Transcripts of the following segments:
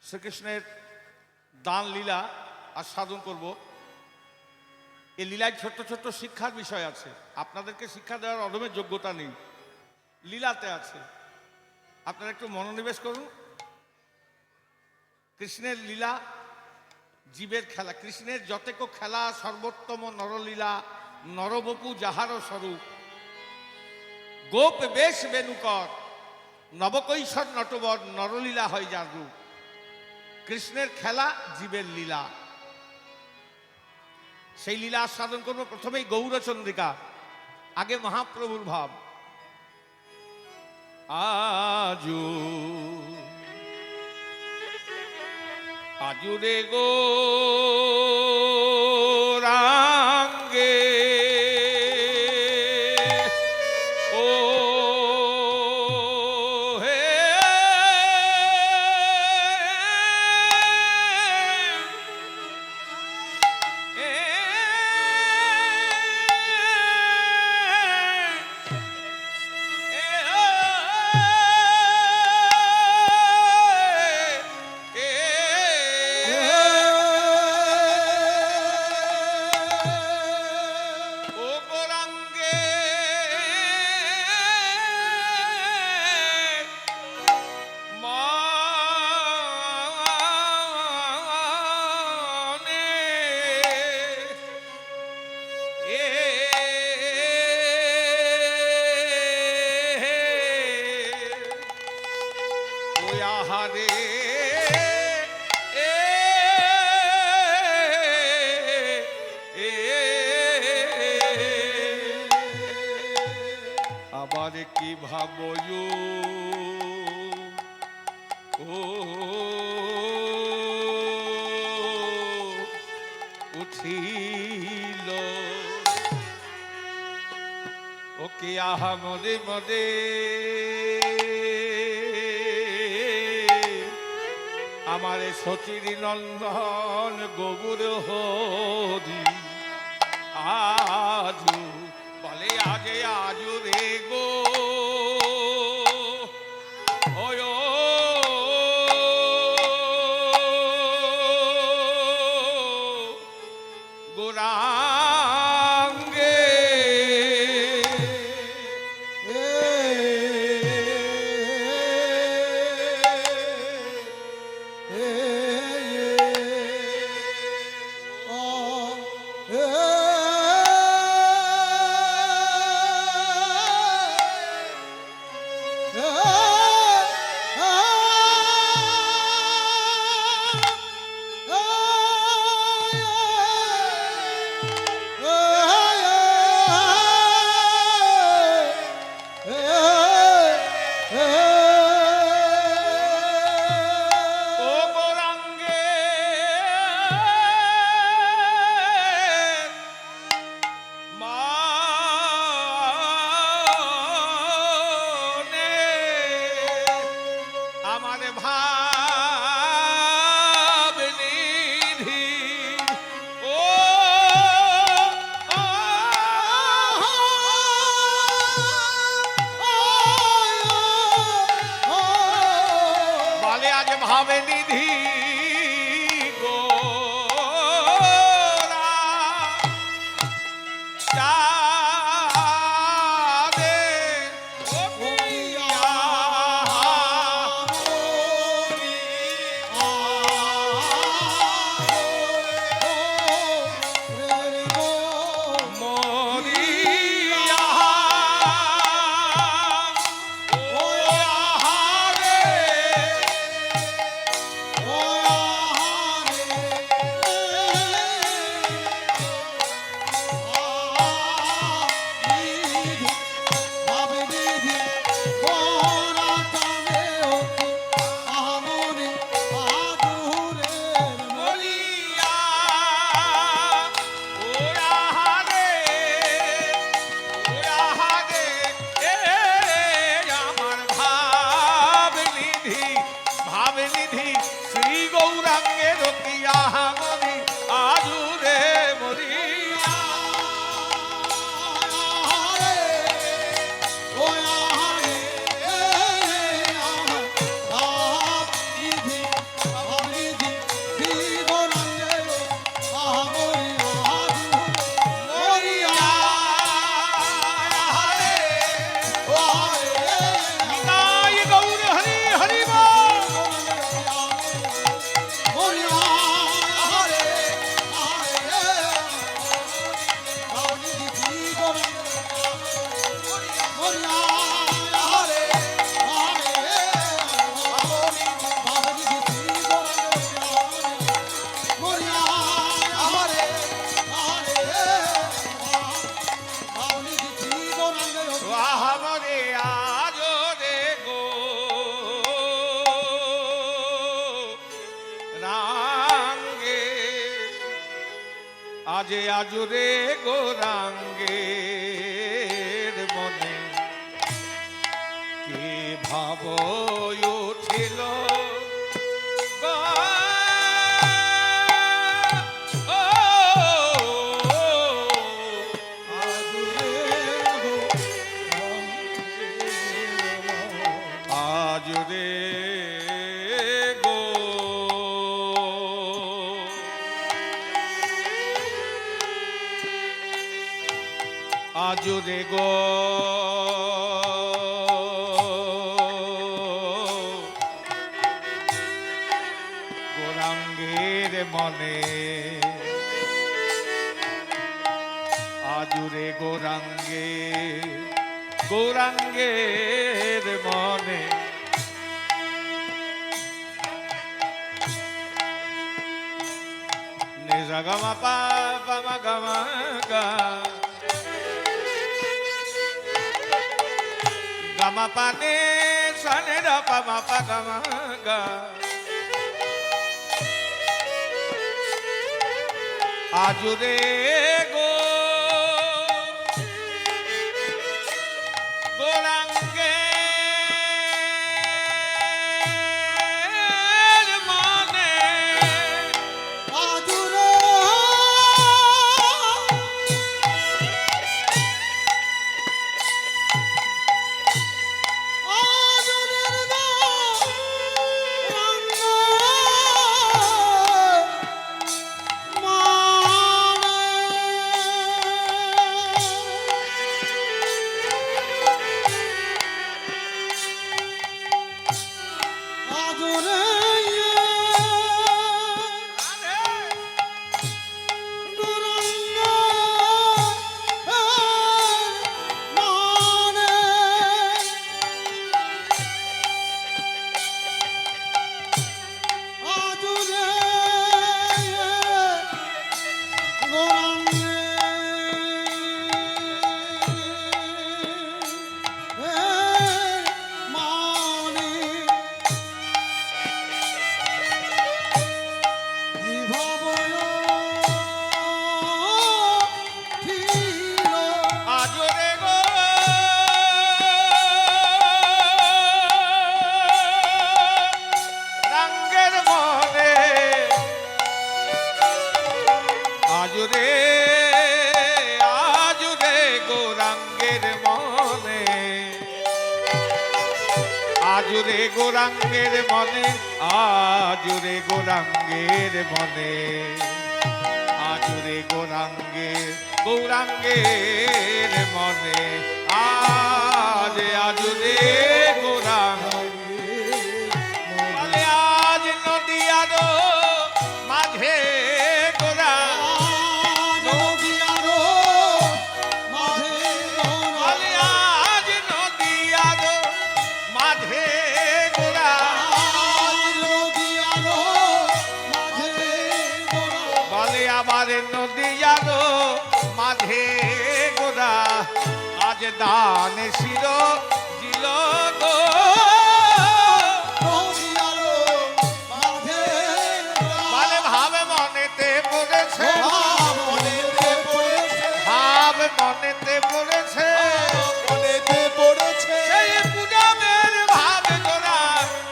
শ্রীকৃষ্ণের দান লীলা আস্বাদন করব। এই লীলায় ছোট্ট ছোট্ট শিক্ষার বিষয় আছে। আপনাদেরকে শিক্ষা দেওয়ার অদমের যোগ্যতা নেই, লীলাতে আছে। আপনারা একটু মনোনিবেশ করুন। কৃষ্ণের লীলা জীবের খেলা, কৃষ্ণের যতেক খেলা সর্বোত্তম নরলীলা, নরবপু যাহার স্বরূপ। গোপ বেশ বেনুকর, নবকৈশোর নটবর, নরলীলা হয় যার রূপ। কৃষ্ণের খেলা জীবের লীলা, সেই লীলা আস্বাদন করবো। প্রথমেই গৌরচন্দ্রিকা, আগে মহাপ্রভুর ভাব। আজু আজু রে গৌরাঙ্গে ও হে আবার কি ভাবয় ও উঠিল ওকে আহা মদে মদে আমারে সচির নন্দন গৌর হরি। আজু বলে আগে আজু রে গো গোরাঙ্গে ভাবে নিধি গোরা চাঁদে আজে আজুরে গৌরাঙ্গের মনে কি ভাব উঠিল আজুরে গো আজুরে গো গৌরাঙ্গের মনে আজুরে গৌরাঙ্গে গৌরাঙ্গের মনে নিজা গামা পা মা গামা গা গামা পানে সানে রা পা মা পা গামা গা আজুরে গো গৌরাঙ্গের মনে আজুরে আজুরের আজুরে গো রাঙ্গের মনে আজুরে আজুরে গৌরাঙ্গের মনে আজুরে গৌরাঙ্গের মনে আজুরে গৌরাঙ্গের মনে আজুরে গৌরাঙ্গের গৌরাঙ্গের মনে আজ আজুরে গৌরাঙ্গ বলে আজ নদিয়ার মাঝে গোরা বলে আজ নদিয়ার মাঝে গোরা বলে আবার নদিয়ার মাঝে গোরা আজ দান শির দিল গো বলে ভাবে মনেতে পড়েছে ভাব মনেতে পড়েছে সেই পুরামের ভাবে গোরা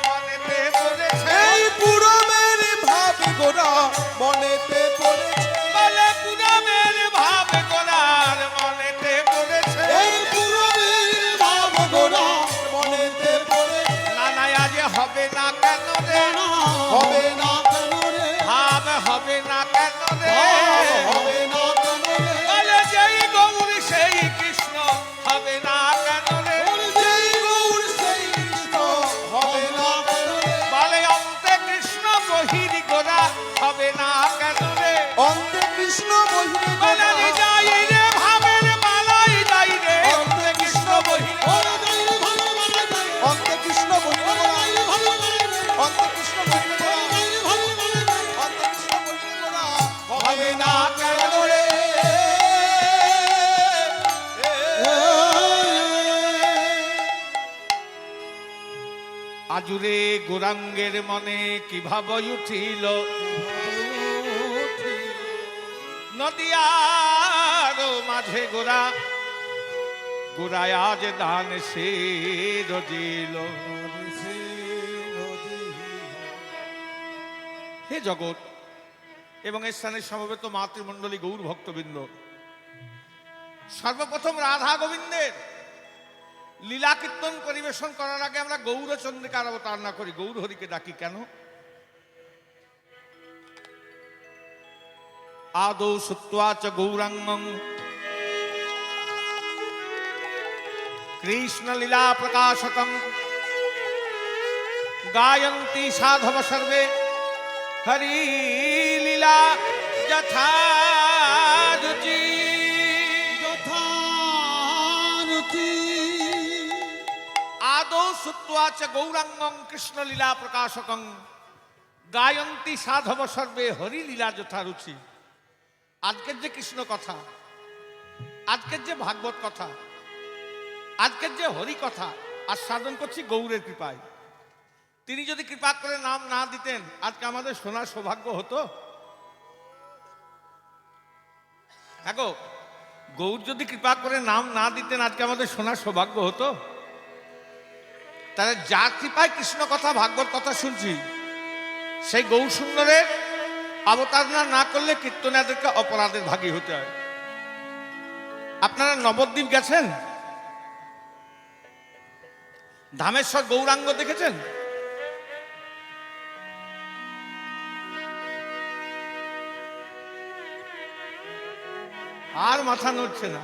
মনেতে পড়েছে মনেতে পড়েছে বলে পুরামের ভাবে গোরার মনেতে পড়েছে এই পুরবীর ভাব গোরা মনেতে পড়েছে না না আজ হবে না কেন রে হবে না কেন রে ভাব হবে না কেন রে হবে না কেন রে বলে যেই গৌর সেই কৃষ্ণ হবে না কেন রে যেই গৌর সেই কৃষ্ণ হবে না কেন রে বলে অন্তে কৃষ্ণ বহির গোরা হবে না কেন রে অন্তে কৃষ্ণ বহিরে বলে আমি যাই রে ভাবের মালাই যাই রে অন্তে কৃষ্ণ বহির অন্তে কৃষ্ণ বহিরে অন্তে কৃষ্ণ বহিরে অন্তে কৃষ্ণ বহিরে হবে না কেন রে আজুরে গৌরাঙ্গের মনে কি ভাব উঠিল নদিয়ার মাঝে গোরা গোরায় আজ দান সে রজিল। হে জগৎ এবং এই স্থানে সমবেত মাতৃমণ্ডলী গৌর ভক্তবৃন্দ, সর্বপ্রথম রাধা গোবিন্দের লীলা কীর্তন পরিবেশন করার আগে আমরা গৌরচন্দ্রিকার অবতার না করি, গৌর হরিকে ডাকি কেন? আদৌ শ্রুত্বা চ গৌরাঙ্গং কৃষ্ণ লীলা প্রকাশকং গায়ন্তি সাধব সর্বে হরি লীলা যথা রুচি। আদৌ শ্রুত্বা চ গৌরাঙ্গং কৃষ্ণ লীলা প্রকাশকং গায়ন্তি সাধব সর্বে হরি লীলা যথা রুচি। আজকের যে কৃষ্ণ কথা, আজকের যে ভাগবত কথা, আজকের যে হরি কথা আস্বাদন করছি গৌরের কৃপায়। তিনি যদি কৃপা করে নাম না দিতেন আজকে আমাদের শোনার সৌভাগ্য হতো? হ্যাঁ গো, গৌর যদি কৃপা করে নাম না দিতেন আজকে আমাদের শোনার সৌভাগ্য হতো? তাহলে যার কৃপায় কৃষ্ণ কথা ভাগবত কথা শুনছি, সেই গৌর সুন্দরের অবতার না করলে কীর্তনাদেরকে অপরাধের ভাগী হতে হয়। আপনারা নবদ্বীপ গেছেন? ধামেশ্বর গৌরাঙ্গ দেখেছেন? আর মাথা নড়ছে না।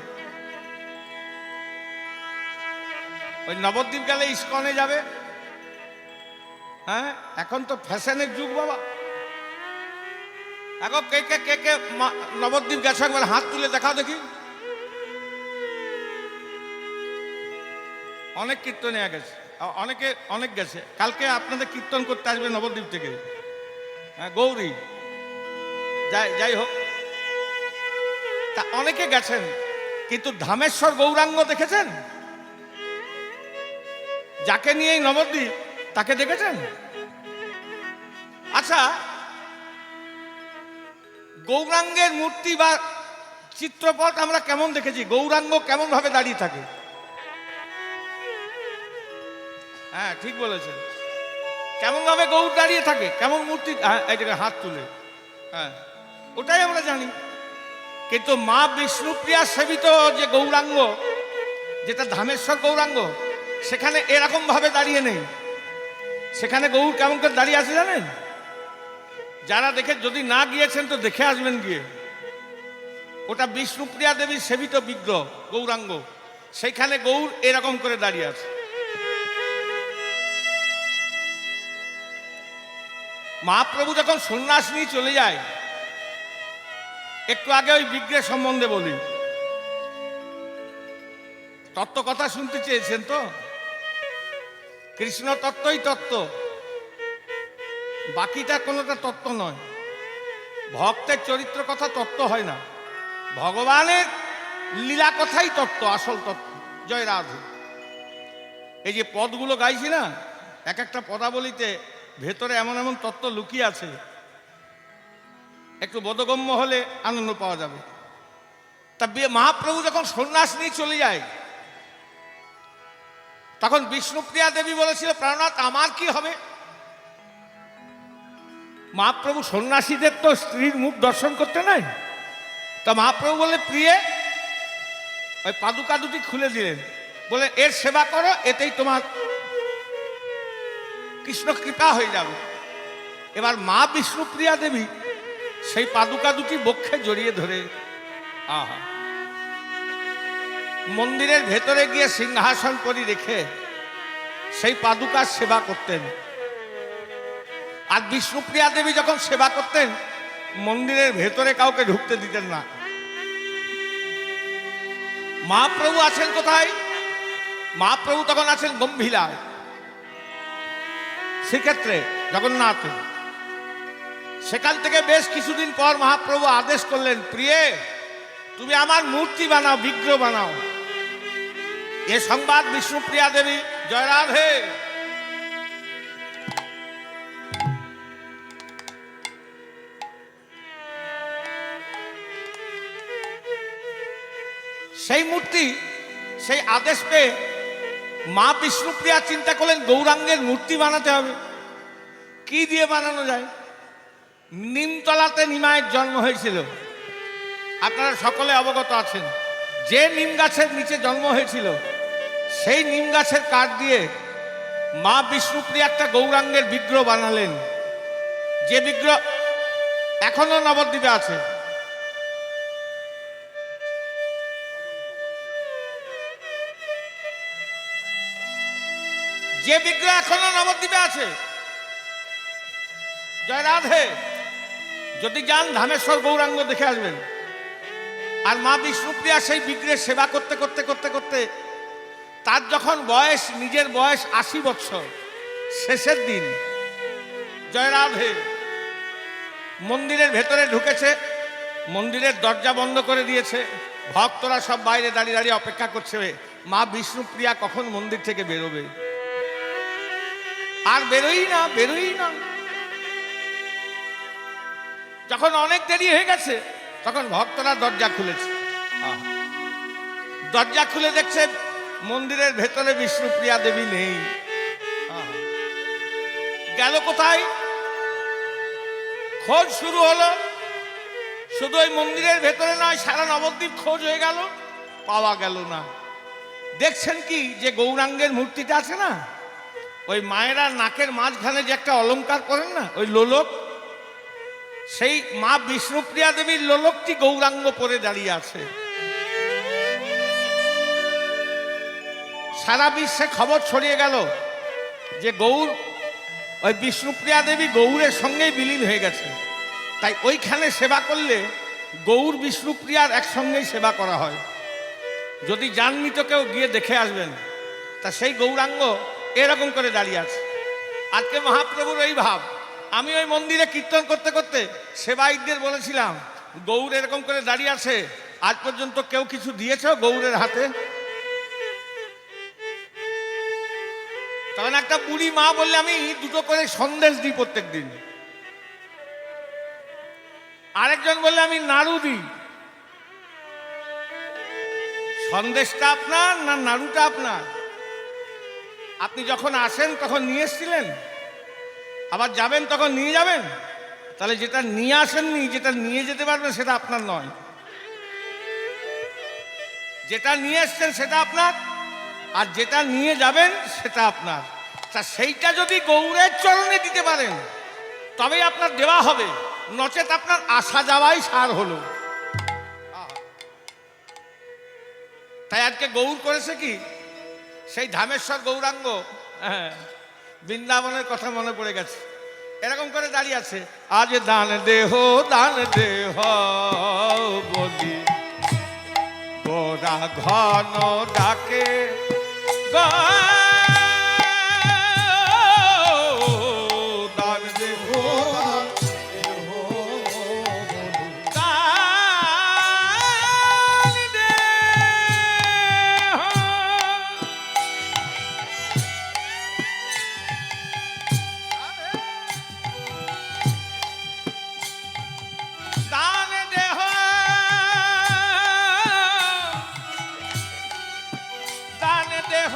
ওই নবদ্বীপ গেলে ইস্কনে যাবে। হ্যাঁ, এখন তো ফ্যাশনের যুগ বাবা। এখন কে কে কে কে নবদ্বীপ গেছে একবার হাত তুলে দেখাও দেখি। অনেক কীর্তনে গেছে, অনেকে অনেক গেছে। কালকে আপনাদের কীর্তন করতে আসবে নবদ্বীপ থেকে। হ্যাঁ, গৌরী যাই হোক, তা অনেকে গেছেন, কিন্তু ধামেশ্বর গৌরাঙ্গ দেখেছেন? যাকে নিয়ে নবদ্বীপ তাকে দেখেছেন? আচ্ছা, গৌরাঙ্গের মূর্তি বা চিত্রপট আমরা কেমন দেখেছি? গৌরাঙ্গ কেমন ভাবে দাঁড়িয়ে থাকে? হ্যাঁ, ঠিক বলেছেন। কেমন ভাবে গৌর দাঁড়িয়ে থাকে, কেমন মূর্তি, এই জায়গায় হাত তুলে, হ্যাঁ, ওটাই আমরা জানি। কিন্তু মা বিষ্ণুপ্রিয়া সেবিত যে গৌরাঙ্গ, যেটা ধামেশ্বর গৌরাঙ্গ, সেখানে এরকম ভাবে দাঁড়িয়ে নেই। সেখানে গৌর কেমন করে দাঁড়িয়ে আছে জানেন? যারা দেখে, যদি না গিয়েছেন তো দেখে আসবেন গিয়ে। ওটা বিষ্ণুপ্রিয়া দেবীর সেবিত বিগ্রহ গৌরাঙ্গ, সেইখানে গৌর এরকম করে দাঁড়িয়ে আছে। মহাপ্রভু যখন সন্ন্যাস নিয়ে চলে যায়, একটু আগে ওই বিগ্রহ সম্বন্ধে বলি। তত্ত্ব কথা শুনতে চেয়েছেন তো? কৃষ্ণ তত্ত্বই তত্ত্ব, বাকিটা কোনোটা তত্ত্ব নয়। ভক্তের চরিত্র কথা তত্ত্ব হয় না, ভগবানের লীলা কথাই তত্ত্ব, আসল তত্ত্ব। জয় রাধে। এই যে পদগুলো গাইছি না, এক একটা পদাবলিতে ভেতরে এমন এমন তত্ত্ব লুকিয়ে আছে, একটু বোধগম্য হলে আনন্দ পাওয়া যাবে। তা মহাপ্রভু যখন সন্ন্যাস নিয়ে চলে যায়, তখন বিষ্ণুপ্রিয়া দেবী বলেছিল, প্রাণনাথ আমার কি হবে? মহাপ্রভু সন্ন্যাসীদের তো স্ত্রীর মুখ দর্শন করতে নাই। তা মহাপ্রভু বলে, প্রিয়ে, ওই পাদুকা দুটি খুলে দিলেন, বলে এর সেবা করো, এতেই তোমার কৃষ্ণ কৃপা হয়ে যাবে। এবার মা বিষ্ণুপ্রিয়া দেবী সেই পাদুকা দুটি বক্ষে জড়িয়ে ধরে আহা মন্দিরের ভেতরে গিয়ে সিংহাসন পরি রেখে সেই পাদুকার সেবা করতেন। আর বিষ্ণুপ্রিয়া দেবী যখন সেবা করতেন, মন্দিরের ভেতরে কাউকে ঢুকতে দিতেন না। মহাপ্রভু আছেন কোথায়? মহাপ্রভু তখন আছেন গম্ভীরায়, শ্রীক্ষেত্রে জগন্নাথ। সেখান থেকে বেশ কিছুদিন পর মহাপ্রভু আদেশ করলেন, প্রিয়ে, তুমি আমার মূর্তি বানাও, বিগ্রহ বানাও। এ সংবাদ বিষ্ণুপ্রিয়া দেবী, জয় রাধে, সেই মূর্তি, সেই আদেশ পেয়ে মা বিষ্ণুপ্রিয়া চিন্তা করলেন গৌরাঙ্গের মূর্তি বানাতে হবে। কি দিয়ে বানানো যায়? নিমতলাতে নিমায়ের জন্ম হয়েছিল, আপনারা সকলে অবগত আছেন। যে নিম গাছের নিচে জন্ম হয়েছিল সেই নিম গাছের কাঠ দিয়ে মা বিষ্ণুপ্রিয়া একটা গৌরাঙ্গের বিগ্রহ বানালেন, যে বিগ্রহ এখনো নবদ্বীপে আছে। যে বিগ্রহ এখনো নবদ্বীপে আছে। জয় রাধে। যদি যান ধামেশ্বর গৌরাঙ্গ দেখে আসবেন। আর মা বিষ্ণুপ্রিয়া সেই বিগ্রহের সেবা করতে করতে করতে করতে তার যখন বয়স, নিজের বয়স 80 বছর, শেষের দিন, জয় রাধে, মন্দিরের ভেতরে ঢুকেছে, মন্দিরের দরজা বন্ধ করে দিয়েছে, ভক্তরা সব বাইরে দাঁড়িয়ে দাঁড়িয়ে অপেক্ষা করছে মা বিষ্ণুপ্রিয়া কখন মন্দির থেকে বেরোবে। আর বেরোই না, বেরোই না। যখন অনেক দেরি হয়ে গেছে তখন ভক্তরা দরজা খুলেছে। দরজা খুলে দেখছে মন্দিরের ভেতরে বিষ্ণুপ্রিয়া দেবী নেই। গেল কোথায়? খোঁজ শুরু হলো। শুধু ওই মন্দিরের ভেতরে নয়, সারা নবদ্বীপ খোঁজ হয়ে গেল, পাওয়া গেল না। দেখছেন কি, যে গৌরাঙ্গের মূর্তিটা আছে না, ওই মায়েরা নাকের মাঝখানে যে একটা অলংকার করেন না, ওই লোলক, সেই মা বিষ্ণুপ্রিয়া দেবীর লোলকটি গৌরাঙ্গ পরে দাঁড়িয়ে আছে। সারা বিশ্বে খবর ছড়িয়ে গেল যে গৌর, ওই বিষ্ণুপ্রিয়া দেবী গৌরের সঙ্গেই বিলীন হয়ে গেছে। তাই ওইখানে সেবা করলে গৌর বিষ্ণুপ্রিয়ার একসঙ্গেই সেবা করা হয়। যদি যাননি তো কেউ গিয়ে দেখে আসবেন। তা সেই গৌরাঙ্গ এরকম করে দাঁড়িয়ে আছে। আজকে মহাপ্রভুর ওই ভাব। আমি ওই মন্দিরে কীর্তন করতে করতে সেবায়িতদের বলেছিলাম, গৌর এরকম করে দাঁড়িয়ে আছে, আজ পর্যন্ত কেউ কিছু দিয়েছ গৌরের হাতে? তখন একটা বুড়ি মা বললে, আমি 2টো করে সন্দেশ দিই প্রত্যেক দিন। আরেকজন বললে, আমি নাড়ু দিই। সন্দেশটা আপনার না নাড়ুটা আপনার? আপনি যখন আসেন তখন নিয়ে এসেছিলেন, আবার যাবেন তখন নিয়ে যাবেন। তাহলে যেটা নিয়ে আসেননি, যেটা নিয়ে যেতে পারবেন সেটা আপনার নয়। যেটা নিয়ে এসছেন সেটা আপনার, আর যেটা নিয়ে যাবেন সেটা আপনার। তা সেইটা যদি গৌরের চরণে দিতে পারেন তবেই আপনার দেওয়া হবে, নচেত আপনার আসা যাওয়াই সার হলো। তাই আজকে গৌর করেছে কি, সেই ধামেশ্বর গৌরাঙ্গ, বৃন্দাবনের কথা মনে পড়ে গেছে, এরকম করে দাঁড়িয়ে আছে। আজ দান দেহ বলি গোরা ঘন ডাকে, দান দেহ দেহ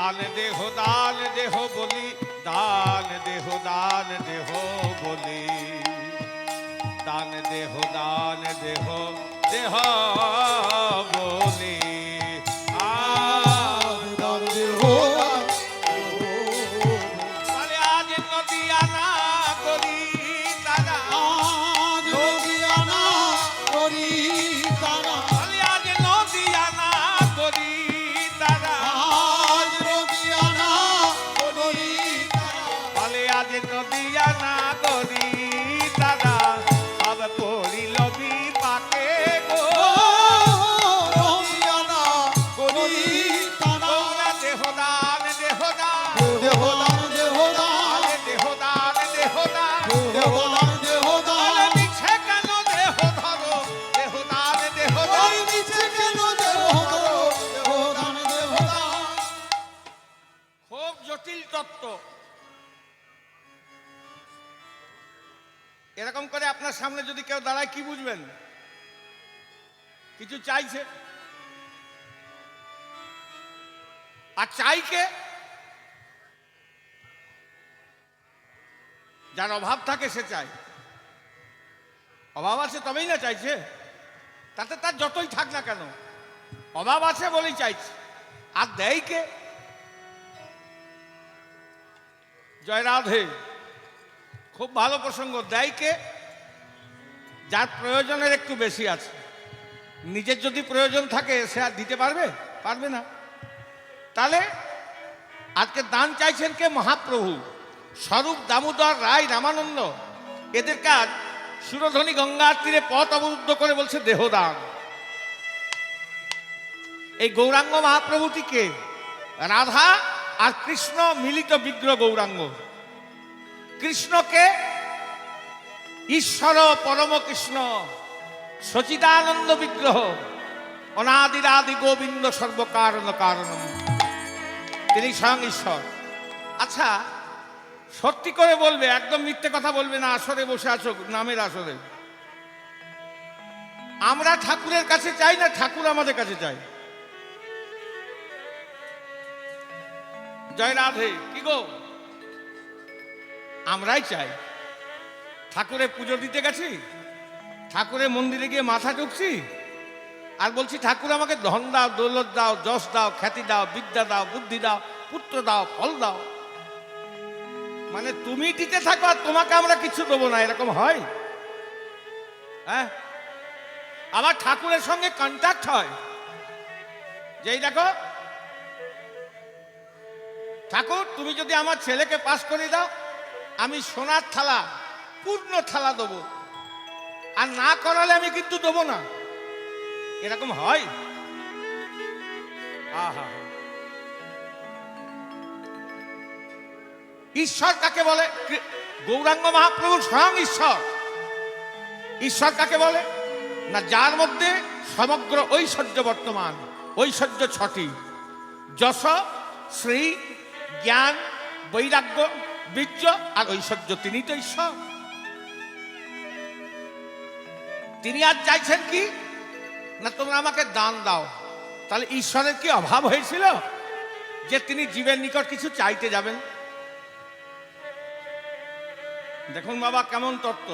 দান দেহ বলি, দান দেহ বলি, দান দেহ দেহ বলি। দান দেহ তাহলে আজ নদিয়ানা করি তারা, আজ নদিয়ানা করি তারা, তাহলে আজ নদিয়ানা করি তারা, আজ নদিয়ানা করি তারা, তাহলে আজ নদিয়ানা করি তারা, সব করিল বিপাকে গো। নদিয়ানা করি তারা, গৌরা দেহদান দেহদান, দেহদান দেহদান, আরে দেহদান দেহদান, দেহদান দেহদান, আরে মিছে কেন দেহ ধরো, দেহদান দেহদান। ওই নিচে কেন দেহদান, দেহদান দেহদান। খুব জটিল তত্ত্ব। এরকম করে আপনার সামনে যদি কেউ দাঁড়ায় কি বুঝবেন? কিছু চাইছে। আর চাইকে যার অভাব থাকে সে চায়। অভাব আছে তবেই না চাইছে, তাতে তার যতই থাক না কেন অভাব আছে বলেই চাইছে। আর দেয় কে? জয় রাধে। খুব ভালো প্রসঙ্গ। দেয় কে? যার প্রয়োজনের একটু বেশি আছে। নিজের যদি প্রয়োজন থাকে সে আর দিতে পারবে? পারবে না। তাহলে আজকে দান চাইছেন কে? মহাপ্রভু স্বরূপ দামোদর রায় রামানন্দ। এদের কাজ সুরধ্বনি গঙ্গার তীরে পথ অবরুদ্ধ করে বলছে দেহদান। এই গৌরাঙ্গ মহাপ্রভুটি কে? রাধা আর কৃষ্ণ মিলিত বিগ্রহ গৌরাঙ্গ। কৃষ্ণকে ঈশ্বর পরম কৃষ্ণ সচিদানন্দ বিগ্রহ, অনাদিরাদি গোবিন্দ সর্বকারণ কারণম, তিনি স্বয়ং ঈশ্বর। আচ্ছা, সত্যি করে বলবে, একদম মিথ্যে কথা বলবে না। আসরে বসে আছো, নামের আসরে। আমরা ঠাকুরের কাছে চাই না ঠাকুর আমাদের কাছে চাই? জয় রাধে। কি গো, আমরাই চাই। ঠাকুরের পুজো দিতে গেছি, ঠাকুরের মন্দিরে গিয়ে মাথা টুকছি আর বলছি ঠাকুর আমাকে ধন দাও, দৌলত দাও, যশ দাও, খ্যাতি দাও, বিদ্যা দাও, বুদ্ধি দাও, পুত্র দাও, ফল দাও। মানে তুমি দিতে থাকো আর তোমাকে আমরা কিছু দেবো না, এরকম হয়? হ্যাঁ। আবার ঠাকুরের সঙ্গে কন্ট্যাক্ট হয়, যেই দেখো ঠাকুর তুমি যদি আমার ছেলেকে পাস করে দাও আমি সোনার থালা, পূর্ণ থালা দেবো, আর না করালে আমি কিন্তু দেবো না। এরকম হয়? আহা। ঈশ্বর কাকে বলে? গৌরাঙ্গ মহাপ্রভু স্বয়ং ঈশ্বর। ঈশ্বর কাকে বলে না? যার মধ্যে সমগ্র ঐশ্বর্য বর্তমান। ঐশ্বর্য ছটি: যশ, শ্রী, জ্ঞান, বৈরাগ্য, বীর্য আর ঐশ্বর্য। তিনি তো ঈশ্বর। তিনি আজ চাইছেন কি না তোমরা আমাকে দান দাও। তাহলে ঈশ্বরের কি অভাব হয়েছিল যে তিনি জীবের নিকট কিছু চাইতে যাবেন? দেখুন বাবা কেমন তত্ত্ব।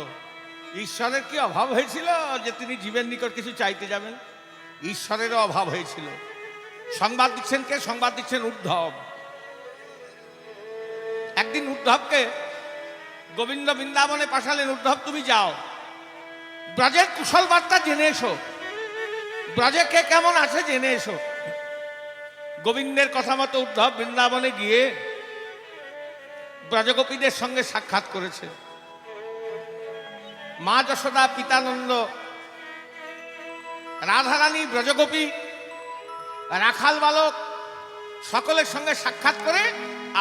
ঈশ্বরের কি অভাব হয়েছিল যে তিনি জীবের নিকট কিছু চাইতে যাবেন? ঈশ্বরেরও অভাব হয়েছিল। সংবাদ দিচ্ছেন কে? সংবাদ দিচ্ছেন উদ্ধব। একদিন উদ্ধবকে গোবিন্দ বৃন্দাবনে পাঠালেন, উদ্ধব তুমি যাও, ব্রজের কুশল বার্তা জেনে এসো, ব্রজে কে কেমন আছে জেনে এসো। গোবিন্দের কথা মতো উদ্ধব বৃন্দাবনে গিয়ে ব্রজগোপীদের সঙ্গে সাক্ষাৎ করেছে। মা যশোদা, পিতানন্দ, রাধারানী, ব্রজগোপী, রাখাল বালক সকলের সঙ্গে সাক্ষাৎ করে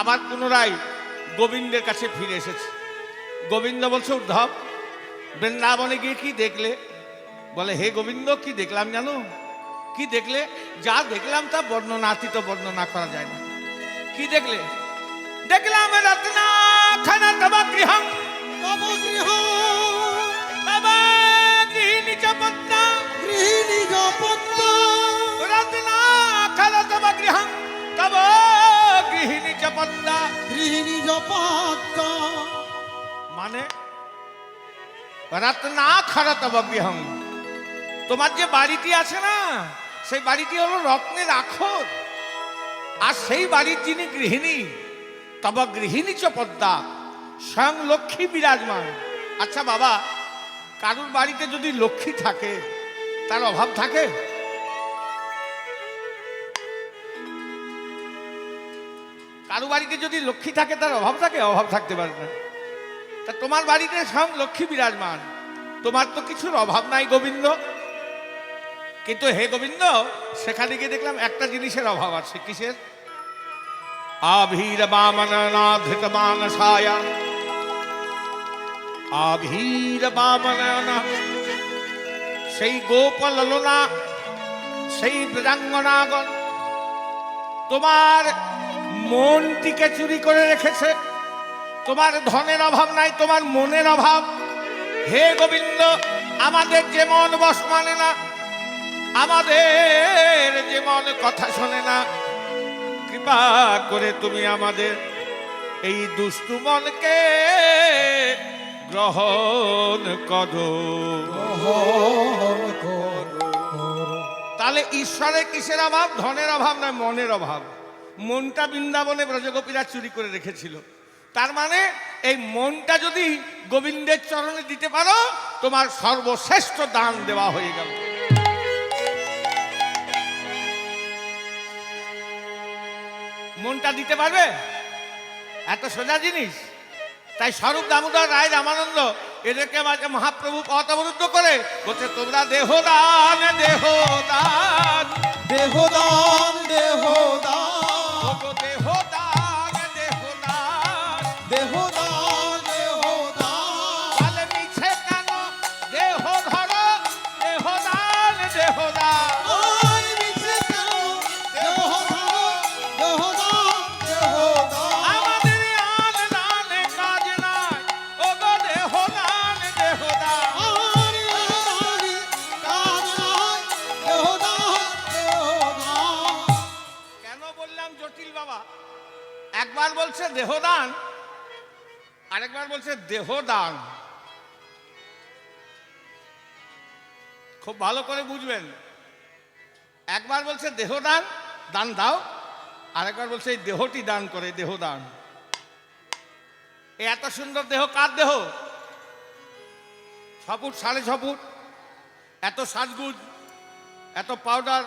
আবার পুনরায় গোবিন্দের কাছে ফিরে এসেছে। গোবিন্দ বলছে, উদ্ধব বৃন্দাবনে গিয়ে কি দেখলে? বলে, হে গোবিন্দ কি দেখলাম জানো? কি দেখলে? যা দেখলাম তা বর্ণনাতীত, বর্ণনা করা যায় না। কি দেখলে? দেখলাম রত্নাখানা তব গৃহং, তব গৃহ, তব গৃহিণী চ পত্না, গৃহিণী চ পত্না, রত্নাখানা তব গৃহং, তব পদ্মা। গৃহিণী পদ্মা মানে রত্না খরতব গৃহং, তোমার যে বাড়িটি আছে না সেই বাড়িটি হলো রত্নের আখর। আর সেই বাড়ির যিনি গৃহিণী, তব গৃহিণী চ পদ্মা, স্বয়ং লক্ষ্মী বিরাজমান। আচ্ছা বাবা, কারুর বাড়িতে যদি লক্ষ্মী থাকে তার অভাব থাকে? কারু বাড়িতে যদি লক্ষ্মী থাকে তার অভাব থাকে? অভাব থাকতে পারে না। তা তোমার বাড়িতে স্বয়ং লক্ষ্মী বিরাজমান, তোমার তো কিছুর অভাব নাই গোবিন্দ। কিন্তু হে গোবিন্দ, সেখানে গিয়ে দেখলাম একটা জিনিসের অভাব আছে। কিসের? আভীর বামনা ধৃত মানসায়া, আভীর বামনা, সেই গোপাল ললনা, সেই ব্রজাঙ্গনাগণ তোমার মনটিকে চুরি করে রেখেছে। তোমার ধনের অভাব নাই, তোমার মনের অভাব। হে গোবিন্দ, আমাদের যে মন বশ মানে না, আমাদের যে মন কথা শোনে না, কৃপা করে তুমি আমাদের এই দুষ্টু মনকে গ্রহণ করো। তাহলে ঈশ্বরের কিসের অভাব? ধনের অভাব নয়, মনের অভাব। মনটা বৃন্দাবনে ব্রজগোপীরা চুরি করে রেখেছিল। তার মানে এই মনটা যদি গোবিন্দের চরণে দিতে পারো, তোমার সর্বশ্রেষ্ঠ দান দেওয়া হয়ে গেল। মনটা দিতে পারবে? এত সোজা জিনিস। তাই স্বরূপ দামোদর রায় রামানন্দ এদেরকে মাঝে মহাপ্রভু পথ অবরুদ্ধ করে বলছে, তোমরা দেহদান দেহদান দেহদান দেহদান ওগো দেহদান দেহদান দেহদান দেহদান তাহলে মিছে কেন দেহ ধরো? দেহদান দেহদান আর মিছে কেন দেহদান দেহদান দেহদান আমাদের আন দানে কাজ নাই, ওগো দেহদান দেহদান। আর আরি কাজ নাই দেহদান দেহদান। কেন বললাম জটিল বাবা? একবার বলছে দেহদান, আরেকবার বলছে দেহদান। খুব ভালো করে বুঝবেন। একবার বলছে দেহদান, দান দাও, আরেকবার বলছে এই দেহটি দান করে, দেহদান। এই এত সুন্দর দেহ কার দেহ? 6 ফুট 6.5 ফুট, এত সাজগুজ, এত পাউডার,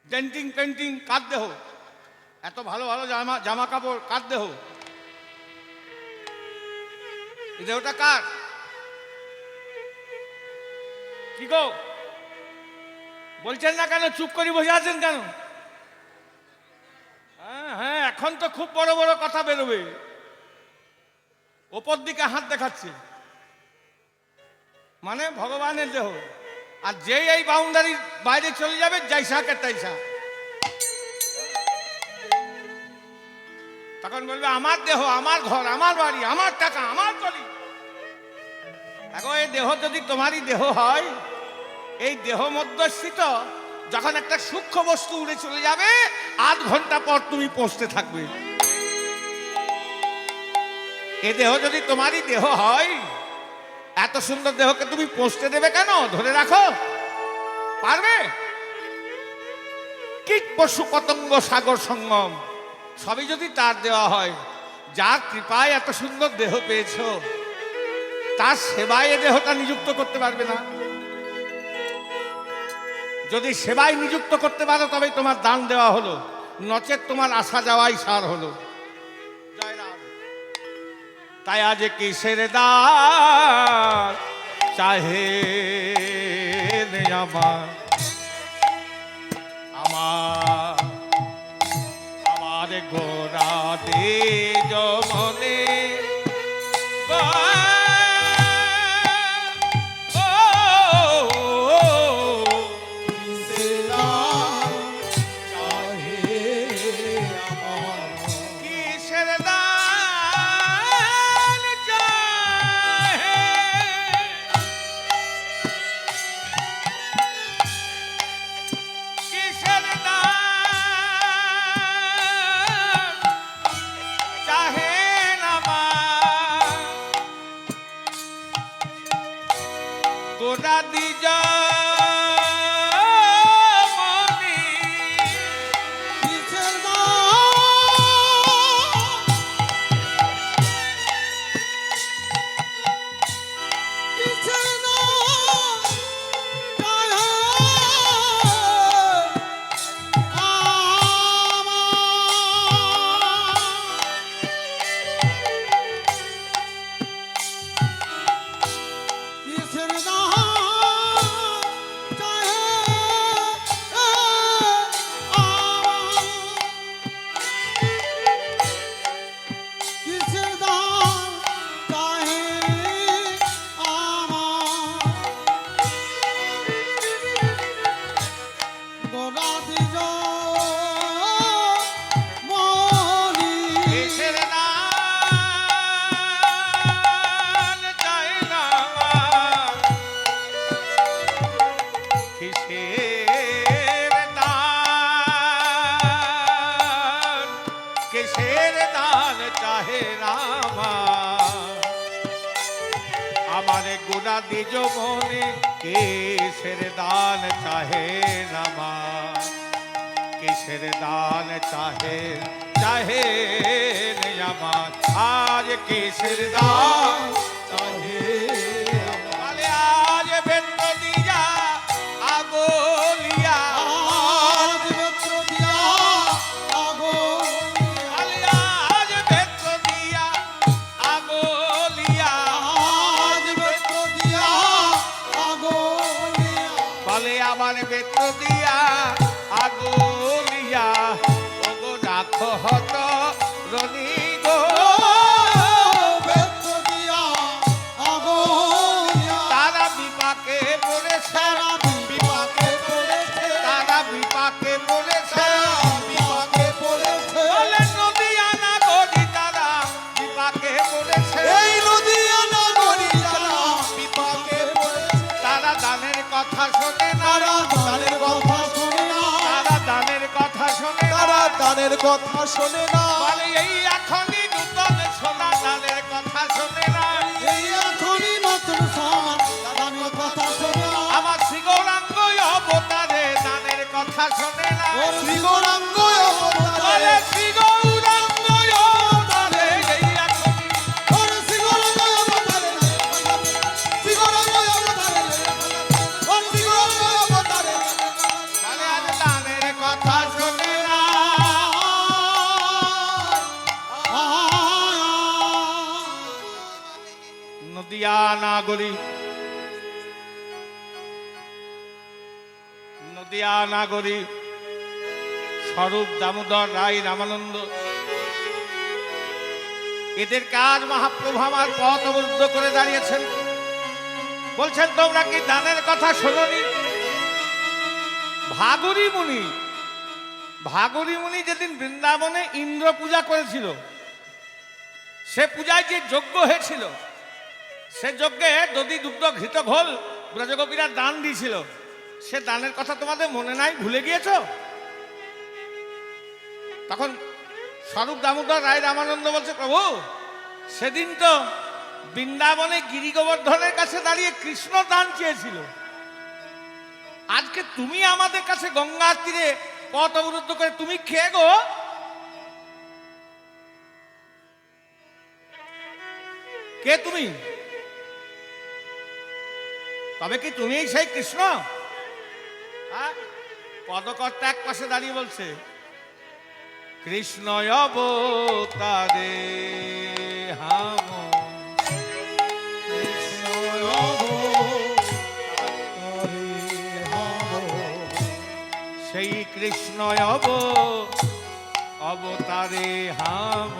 ডেন্টিং পেন্টিং কার দেহ? এত ভালো ভালো জামা কাপড় কার দেহ? এই দেহটা কার? কি গো বলছেন না কেন? চুপ করে বসে আছেন কেন? হ্যাঁ হ্যাঁ, এখন তো খুব বড় বড় কথা বেরোবে। ওপর দিকে হাত দেখাচ্ছে, মানে ভগবানের দেহ। আর যেই এই বাউন্ডারির বাইরে চলে যাবে, জাইসাকে তাইসা, তখন বলবে আমার দেহ, আমার ঘর, আমার বাড়ি, আমার টাকা, আমার কলি। এখন এই দেহ যদি তোমারই দেহ হয়, এই দেহ মধ্যস্থিত যখন একটা সূক্ষ্ম বস্তু উড়ে চলে যাবে, আধ ঘন্টা পর তুমি পৌঁছতে থাকবে। এ দেহ যদি তোমারই দেহ হয়, এত সুন্দর দেহকে তুমি পৌঁছতে দেবে কেন? ধরে রাখো, পারবে? কীট পশু পতঙ্গ সাগর সঙ্গম সবই যদি তার দেওয়া হয়, যার কৃপায় এত সুন্দর দেহ পেয়েছো, তার সেবায় এ দেহটা নিযুক্ত করতে পারবে না? যদি সেবায় নিযুক্ত করতে পারো তবে তোমার দান দেওয়া হলো, নচেত তোমার আসা যাওয়াই সার হলো। জয় রাম। তাই আজ কিসের দান চাহে নে আমার, আমার আমার গোরা দে জমনে চাহে রামা আমার গুণা দিজ মনে কেশের দান চাহে রামা কিসের দান চাহে চাহে রে আমার আজ কিসের দান চাহে বলে আজ বেত্র দিয়া আগলিয়া আজ বেত্র দিয়া আগলিয়া বলে আজ বেত্র দিয়া আগলিয়া আজ বেত্র দিয়া আগলিয়া বলে আমার বেত্র দিয়া আগলিয়া ওগো রাখো হত রনি গো বেত্র দিয়া আগলিয়া তারা বিপাকে পড়েছে বিপাকে পড়েছে তারা বিপাকে পড়েছে বিপাকে পড়েছে বলে নদী আনা গরি তারা বিপাকে পড়েছে এই নদিয়া নগরী যারা বিপাকে পড়েছে তারা দানের কথা শোনে না তারা দানের কথা শোনে না তারা দানের কথা শোনে না তারা দানের কথা শোনে না বলে এই এখনই নূতন সোনা দানের কথা শোনে না এই এখনই নতুন সমান দানের কথা শোনে না আমার শ্রী গৌরাঙ্গ অবতারে দানের কথা শোনে না ওর শ্রী গৌরাঙ্গ অবতারে বলে শ্রী গৌরাঙ্গ অবতারে এই এখনই ওর শ্রী গৌরাঙ্গ অবতারে শ্রী গৌরাঙ্গ অবতারে ওর শ্রী গৌরাঙ্গ অবতারে বলে আজ দানের কথা শোনে না নদিয়া নাগরী নদিয়া নাগরী স্বরূপ দামোদর রায় রামানন্দ এদের কাজ মহাপ্রভু আমার পথ অবরুদ্ধ করে দাঁড়িয়েছেন বলছেন তোমরা কি দানের কথা শোনোনি ভাগরী মুনি যেদিন বৃন্দাবনে ইন্দ্র পূজা করেছিল সে পূজায় যে যজ্ঞ হয়েছিল সে যজ্ঞে দধি দুগ্ধ ঘৃত ঘোল ব্রজগোপীরা দান দিয়েছিল সে দানের কথা তোমাদের মনে নাই ভুলে গিয়েছো তখন স্বরূপ দামোদর রায় রামানন্দ বলছে প্রভু সেদিন তো বৃন্দাবনে গিরি গোবর্ধনের কাছে দাঁড়িয়ে কৃষ্ণ দান চেয়েছিল আজকে তুমি আমাদের কাছে গঙ্গার তীরে পথ অবরুদ্ধ করে তুমি খেয়ে গো কে তুমি তবে কি তুমি সেই কৃষ্ণ পদকর্তা এক পাশে দাঁড়িয়ে বলছে কৃষ্ণ অবতারে হাম সেই কৃষ্ণ অবতারে হাম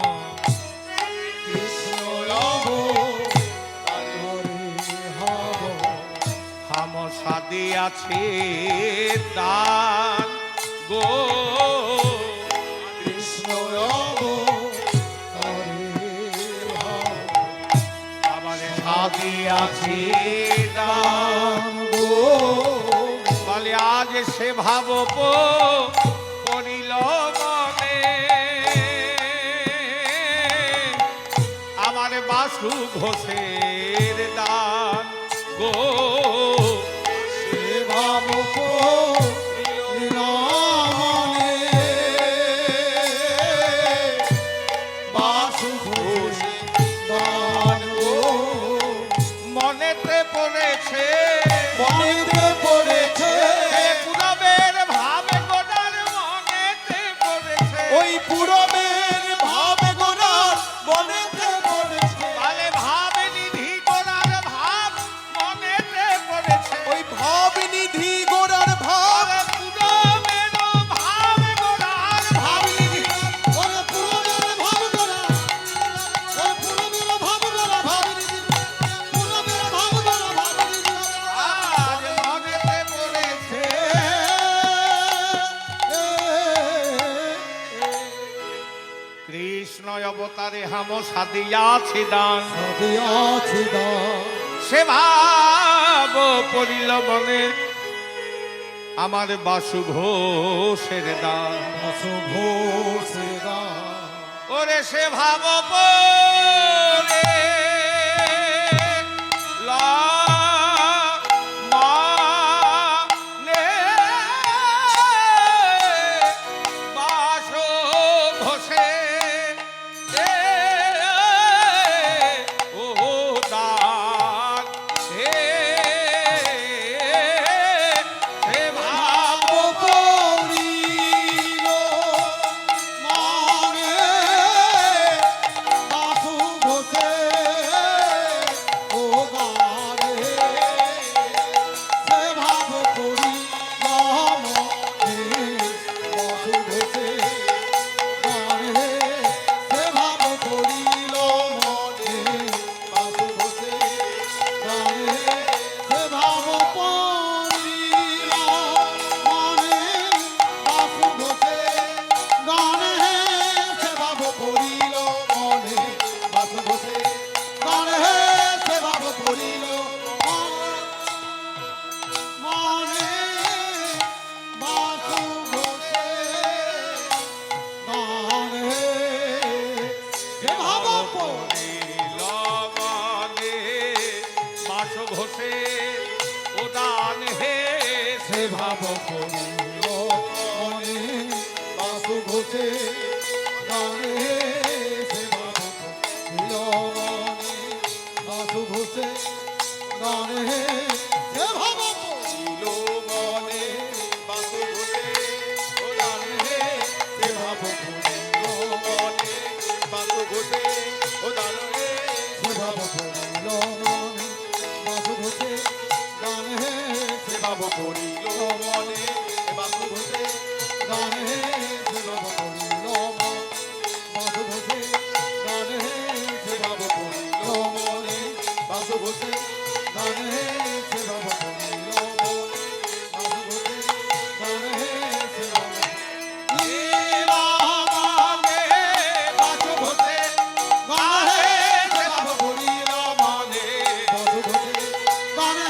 হাম সাদে আছে দান গো আবার সাদে আছে দান বলে আজ সে ভাব পড়িল মনে আমার বাসু ঘোষের দান গো মনেতে পড়েছে পুরবের ভাবে গোটার মনেতে পড়েছে ওই পুরবের ভাবে গোনার বনেতে পড়েছে বলে ভাবে নিধি গোড়ার ভাব মনেতে পড়েছে ওই ভাব নিধি গোনার ভাব পুরবের ভাবে গোড়ার ভাব নিধি ওরে পুরবের ভাব গোনা ওরে পুরবের ভাব গোনা ভাব নিধি পুরবের ভাব গোনা ভাব নিধি আজ মনেতে পড়েছে কৃষ্ণ অবতারে হাম সাদিয়াছি দান সে ভাব পড়িল মনে আমার বাসু ঘোষের দান ও ওরে সে ভাব পরে মানে বাস ঘষে ও দান হে হে ভাব পরিল মানে বাসু ঘষে ও গানে সে ভাব পরিল মনে বাসু ঘষে গানে সে ভাব পরিল মনে বাসু ঘষে গানে সে ভাব পরিল মনে বাসু ঘষে গানে সে ভাব পরিল মনে বাসু ঘষে গানে সে ভাব পরিল মনে বাসু ঘষে গানে সে ভাব পরিল লগনে বাস ঘষে উদান হে সে ভাব পরিল মনে বাসু ঘষে গানে সে ভাব পরিল মনে বাসু ঘষে গানে সে ভাব পরিল মনে বাসু ঘষে গানে সে ভাব পরিল মনে বাসু ঘষে গানে সে ভাব পরিল মনে বাসু ঘষে গানে সে ভাব পরিল মনে বাসু ঘষে গানে সে ভাব পরিল বাসু ঘষে গানে সে ভাব পরিল মনে বাসু ঘষে গানে সে ভাব পরিল মনে বাসু ঘষে গানে সে ভাব লীলা মানে বাসু ঘষে গানে সে ভাব পরিল মনে বাসু ঘষে গানে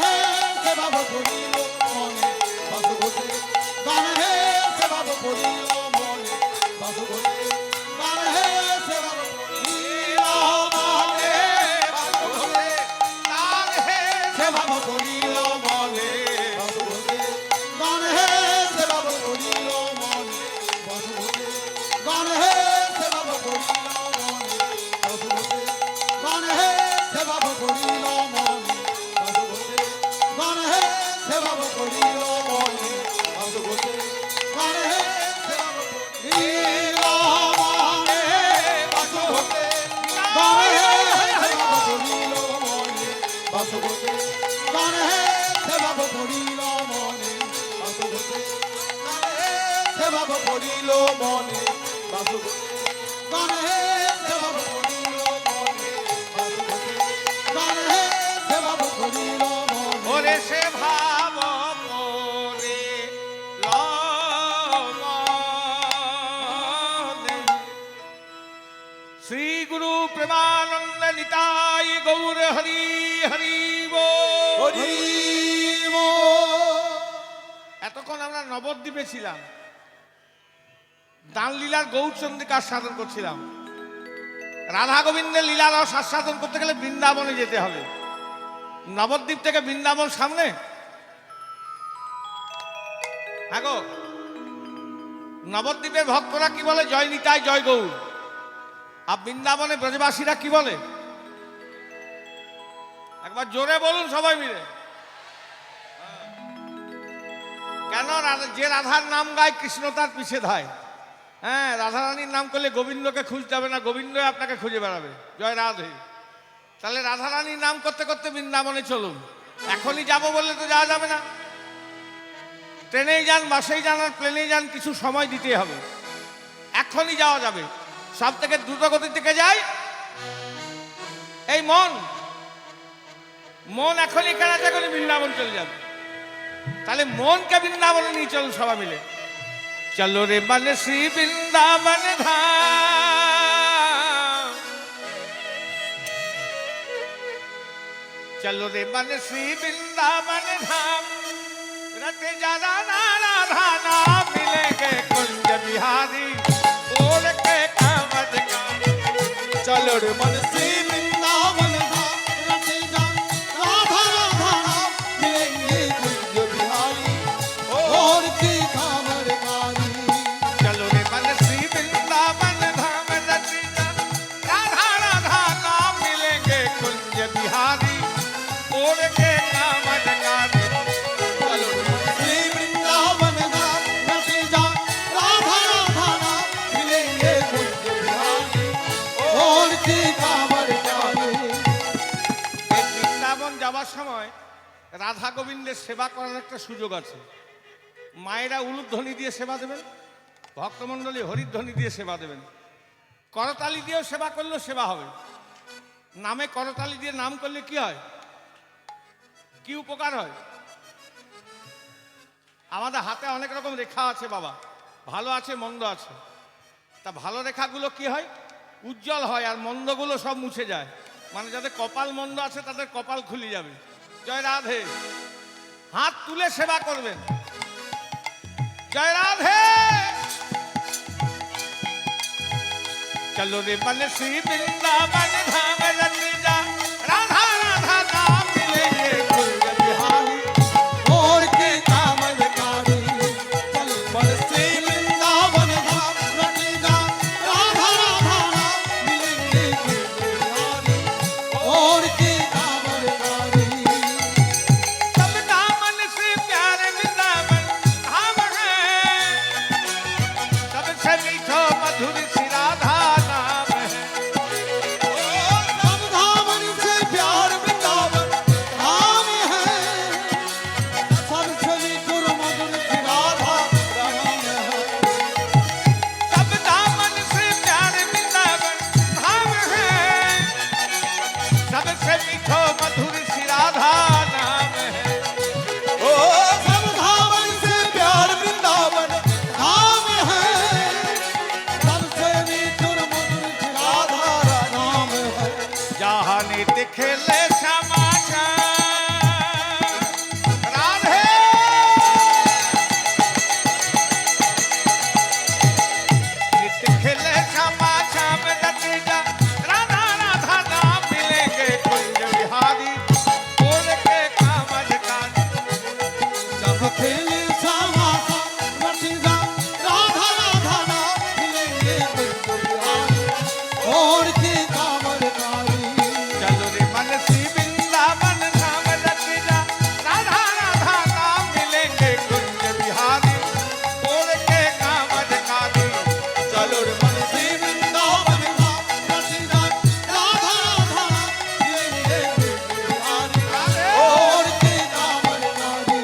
সে ভাব পরিল মনে বাসু ঘষে গানে সে ভাব পরিল মনে বাসু ঘষে গানে সে ভাব লীলা মানে বাসু ঘষে গানে সে ভাব পরিল মনে বাসু ঘষে গানে সে ভাব পরিল মনে বাসু ঘষে গানে সে ভাব পরিল মনে বাসু ঘষে গানে সে ভাব পরিল মনে বাসু ঘষে গানে সে ভাব পরিল মনে বাসু ঘষে গানে সে ভাব পরিল মনে বাসু ঘষে গানে সে ভাব পরিল মনে বাসু ঘষে গানে সে ভাব পরিল মনে বাসু ঘষে গানে সে ভাব পরিল মনে বাসু ঘষে গানে সে ভাব পরিল মনে বাসু ঘষে গানে সে ভাব পরিল মনে ওরে সে ভাব পরে লগনে শ্রী গুরু প্রেমানন্দ নিতাই গৌর হরি হরি বল। এতক্ষণ আমরা নবদ্বীপে ছিলাম, দান লীলার গৌরচন্দ্রিকার সাধন করছিলাম। রাধা গোবিন্দের লীলার রস আস্বাদন করতে গেলে বৃন্দাবনে যেতে হবে। নবদ্বীপ থেকে বৃন্দাবন সামনে। হ্যাঁ গো, নবদ্বীপের ভক্তরা কি বলে? জয় নিতাই জয় গৌর। আর বৃন্দাবনে ব্রজবাসীরা কি বলে? একবার জোরে বলুন সবাই মিলে। কেন? যে রাধার নাম গায় কৃষ্ণ তার পিছে ধায়। হ্যাঁ, রাধারানীর নাম করলে গোবিন্দকে খুঁজতে হবে না, গোবিন্দ আপনাকে খুঁজে বেড়াবে। জয় রাধে। তাহলে রাধারানীর নাম করতে করতে বৃন্দাবনে চলুন। এখনই যাব বললে তো যাওয়া যাবে না। ট্রেনেই যান, বাসেই যান, আর প্লেনেই যান, কিছু সময় দিতে হবে। এখনই যাওয়া যাবে। সব থেকে দ্রুত গতি থেকে যায় এই মন। মন এখনই কেনাতে করে বৃন্দাবন চলে যাবে। তাহলে মনকে বৃন্দাবনে নিয়ে চলুন সবাই মিলে। চলো রে মানে শ্রী বৃন্দাবন ধাম, चलो रे मन श्री वृंदावन धाम, रत जरा नारा धाना मिलेंगे कुंज बिहारी, बोल के कामद का चलो रे मन श्री वृंदावन धाम रचे जा राधा राधा नाम मिलेंगे कुंज बिहारी और की कामरकारी चलो रे मन श्री वृंदावन धाम रचे जा राधा राधा नाम मिलेंगे कुंज बिहारी और के कामरकारी चलो रे मन श्री वृंदावन धाम रचे जा राधा राधा नाम मिलेंगे कुंज बिहारी और की कामरकारी এই বৃন্দাবন যাওয়ার সময় রাধা গোবিন্দের সেবা করার একটা সুযোগ আছে। মায়েরা উলুধ্বনি দিয়ে সেবা দেবেন, ভক্তমণ্ডলী হরিধ্বনি দিয়ে সেবা দেবেন, করতালি দিয়েও সেবা করলেও সেবা হবে। নামে করতালি দিয়ে নাম করলে কি হয়, কি উপকার হয়? আমাদের হাতে অনেক রকম রেখা আছে বাবা, ভালো আছে মন্দ আছে। তা ভালো রেখাগুলো কি হয়, উজ্জ্বল হয়, আর মন্দগুলো সব মুছে যায়। মানে যাদের কপাল মন্দ আছে তাদের কপাল খুলে যাবে। জয় রাধে। হাত তুলে সেবা করবেন। জয় রাধে। চলো রে मन श्री वृंदावन धाम रचे जा राधा राधा नाम मिलेंगे कुंज बिहारी और के कामरकारी चलो मन श्री वृंदावन धाम रचे जा राधा राधा नाम मिलेंगे कुंज बिहारी और के कामरकारी सब दामन से प्यारे वृंदावन धाम है, सबसे मीठो मधुर श्री राधा नाम है। सब धामन से प्यार वृंदावन धाम है सबसे मधुर मधुर श्री राधा राम है सब दामन से प्यारे वृंदावन धाम है, सबसे मीठो मधुर श्री राधा नाम है। ओ सब धामन से प्यार वृंदावन धाम है सबसे मधुर मधुर श्री राधा नाम है जहाँ नित्य खेले श्यामा श्याम राधे। नित्य खेले श्यामा श्याम रचे जा राधा राधा नाम मिलेंगे कुंज बिहारी बोल के कामरकारी। जब खेले श्यामा श्याम रचे जा राधा राधा नाम मिलेंगे कुंज बिहारी और के कामरकारी चलो रे मन श्री वृंदावन धाम रचे जा राधा राधा नाम मिलेंगे कुंज बिहारी बोल के कामरकारी। चलो रे मन श्री वृंदावन धाम रचे जा राधा राधा नाम मिलेंगे कुंज बिहारी और के कामरकारी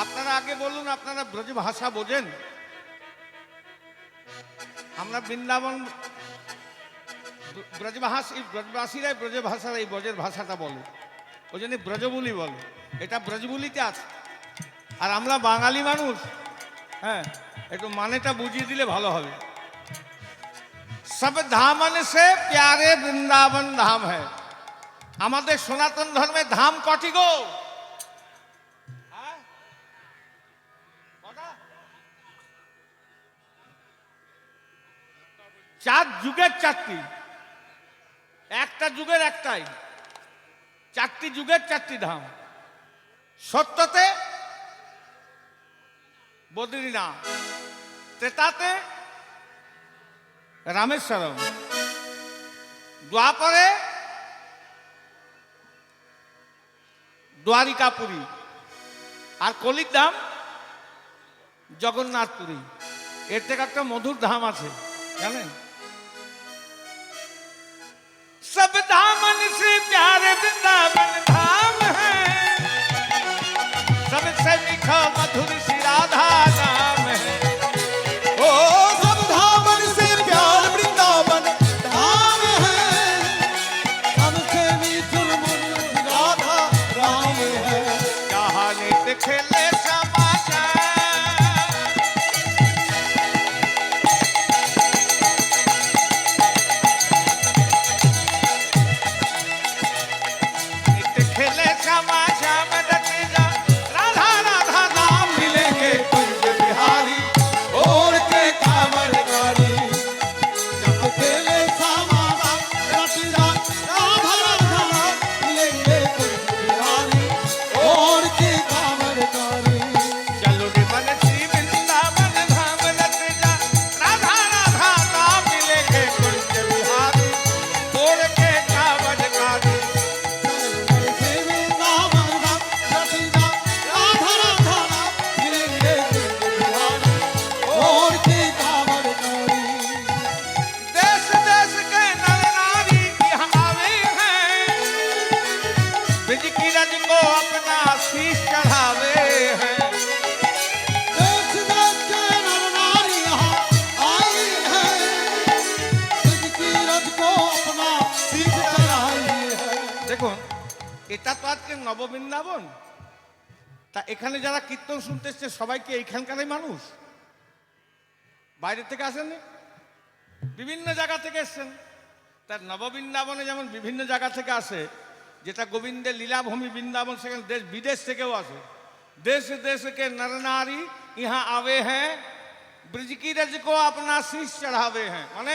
আপনারা আগে বলুন, আপনারা ব্রজ ভাষা বোঝেন? আমরা বৃন্দাবন ব্রজবাসীরাই ব্রজ ভাষার এই ব্রজের ভাষাটা বলে, ওই জন্য ব্রজবুলি বলে। এটা ব্রজবুলিতে আছে। আর আমরা বাঙালি মানুষ, হ্যাঁ, একটু মানেটা বুঝিয়ে দিলে ভালো হবে। সব ধামন সে প্যারে বৃন্দাবন ধাম হ্যাঁ। আমাদের সনাতন ধর্মে ধাম কটি গো? হ্যাঁ? কটা? 4 যুগের 4টি, একটা যুগের একটাই, 4টি যুগের 4টি ধাম। সত্যতে বদ্রীনাথ, ত্রেতাতে রামেশ্বরম, দ্বাপরে দ্বারিকাপুরী, আর কলির ধাম জগন্নাথপুরী। এর থেকে একটা মধুর ধাম আছে জানেন? सब दामन से प्यारे वृंदावन धाम है, सबसे मीठा मधुर श्री राधा नाम है। ओ सब धामन से प्यार वृंदावन धाम है सबसे मधुर मधुर श्री राधा राम है जहाँ नित्य खेले श्यामा श्याम, नित्य खेले श्यामा श्याम रचे जा राधा राधा नाम मिलेंगे এটা তো আজকে নববৃন্দাবন। তা এখানে যারা কীর্তন শুনতে এসছে সবাই কি এইখানকারই মানুষ? বাইরে থেকে আসেননি, বিভিন্ন জায়গা থেকে এসছেন। তার নববৃন্দাবনে যেমন বিভিন্ন জায়গা থেকে আসে, যেটা গোবিন্দের লীলাভূমি বৃন্দাবন, সেখানে দেশ বিদেশ থেকেও আসে। देश देश के नर नारी यहाँ आवे हैं, ब्रज की रज को अपना शीश चढ़ावे हैं। মানে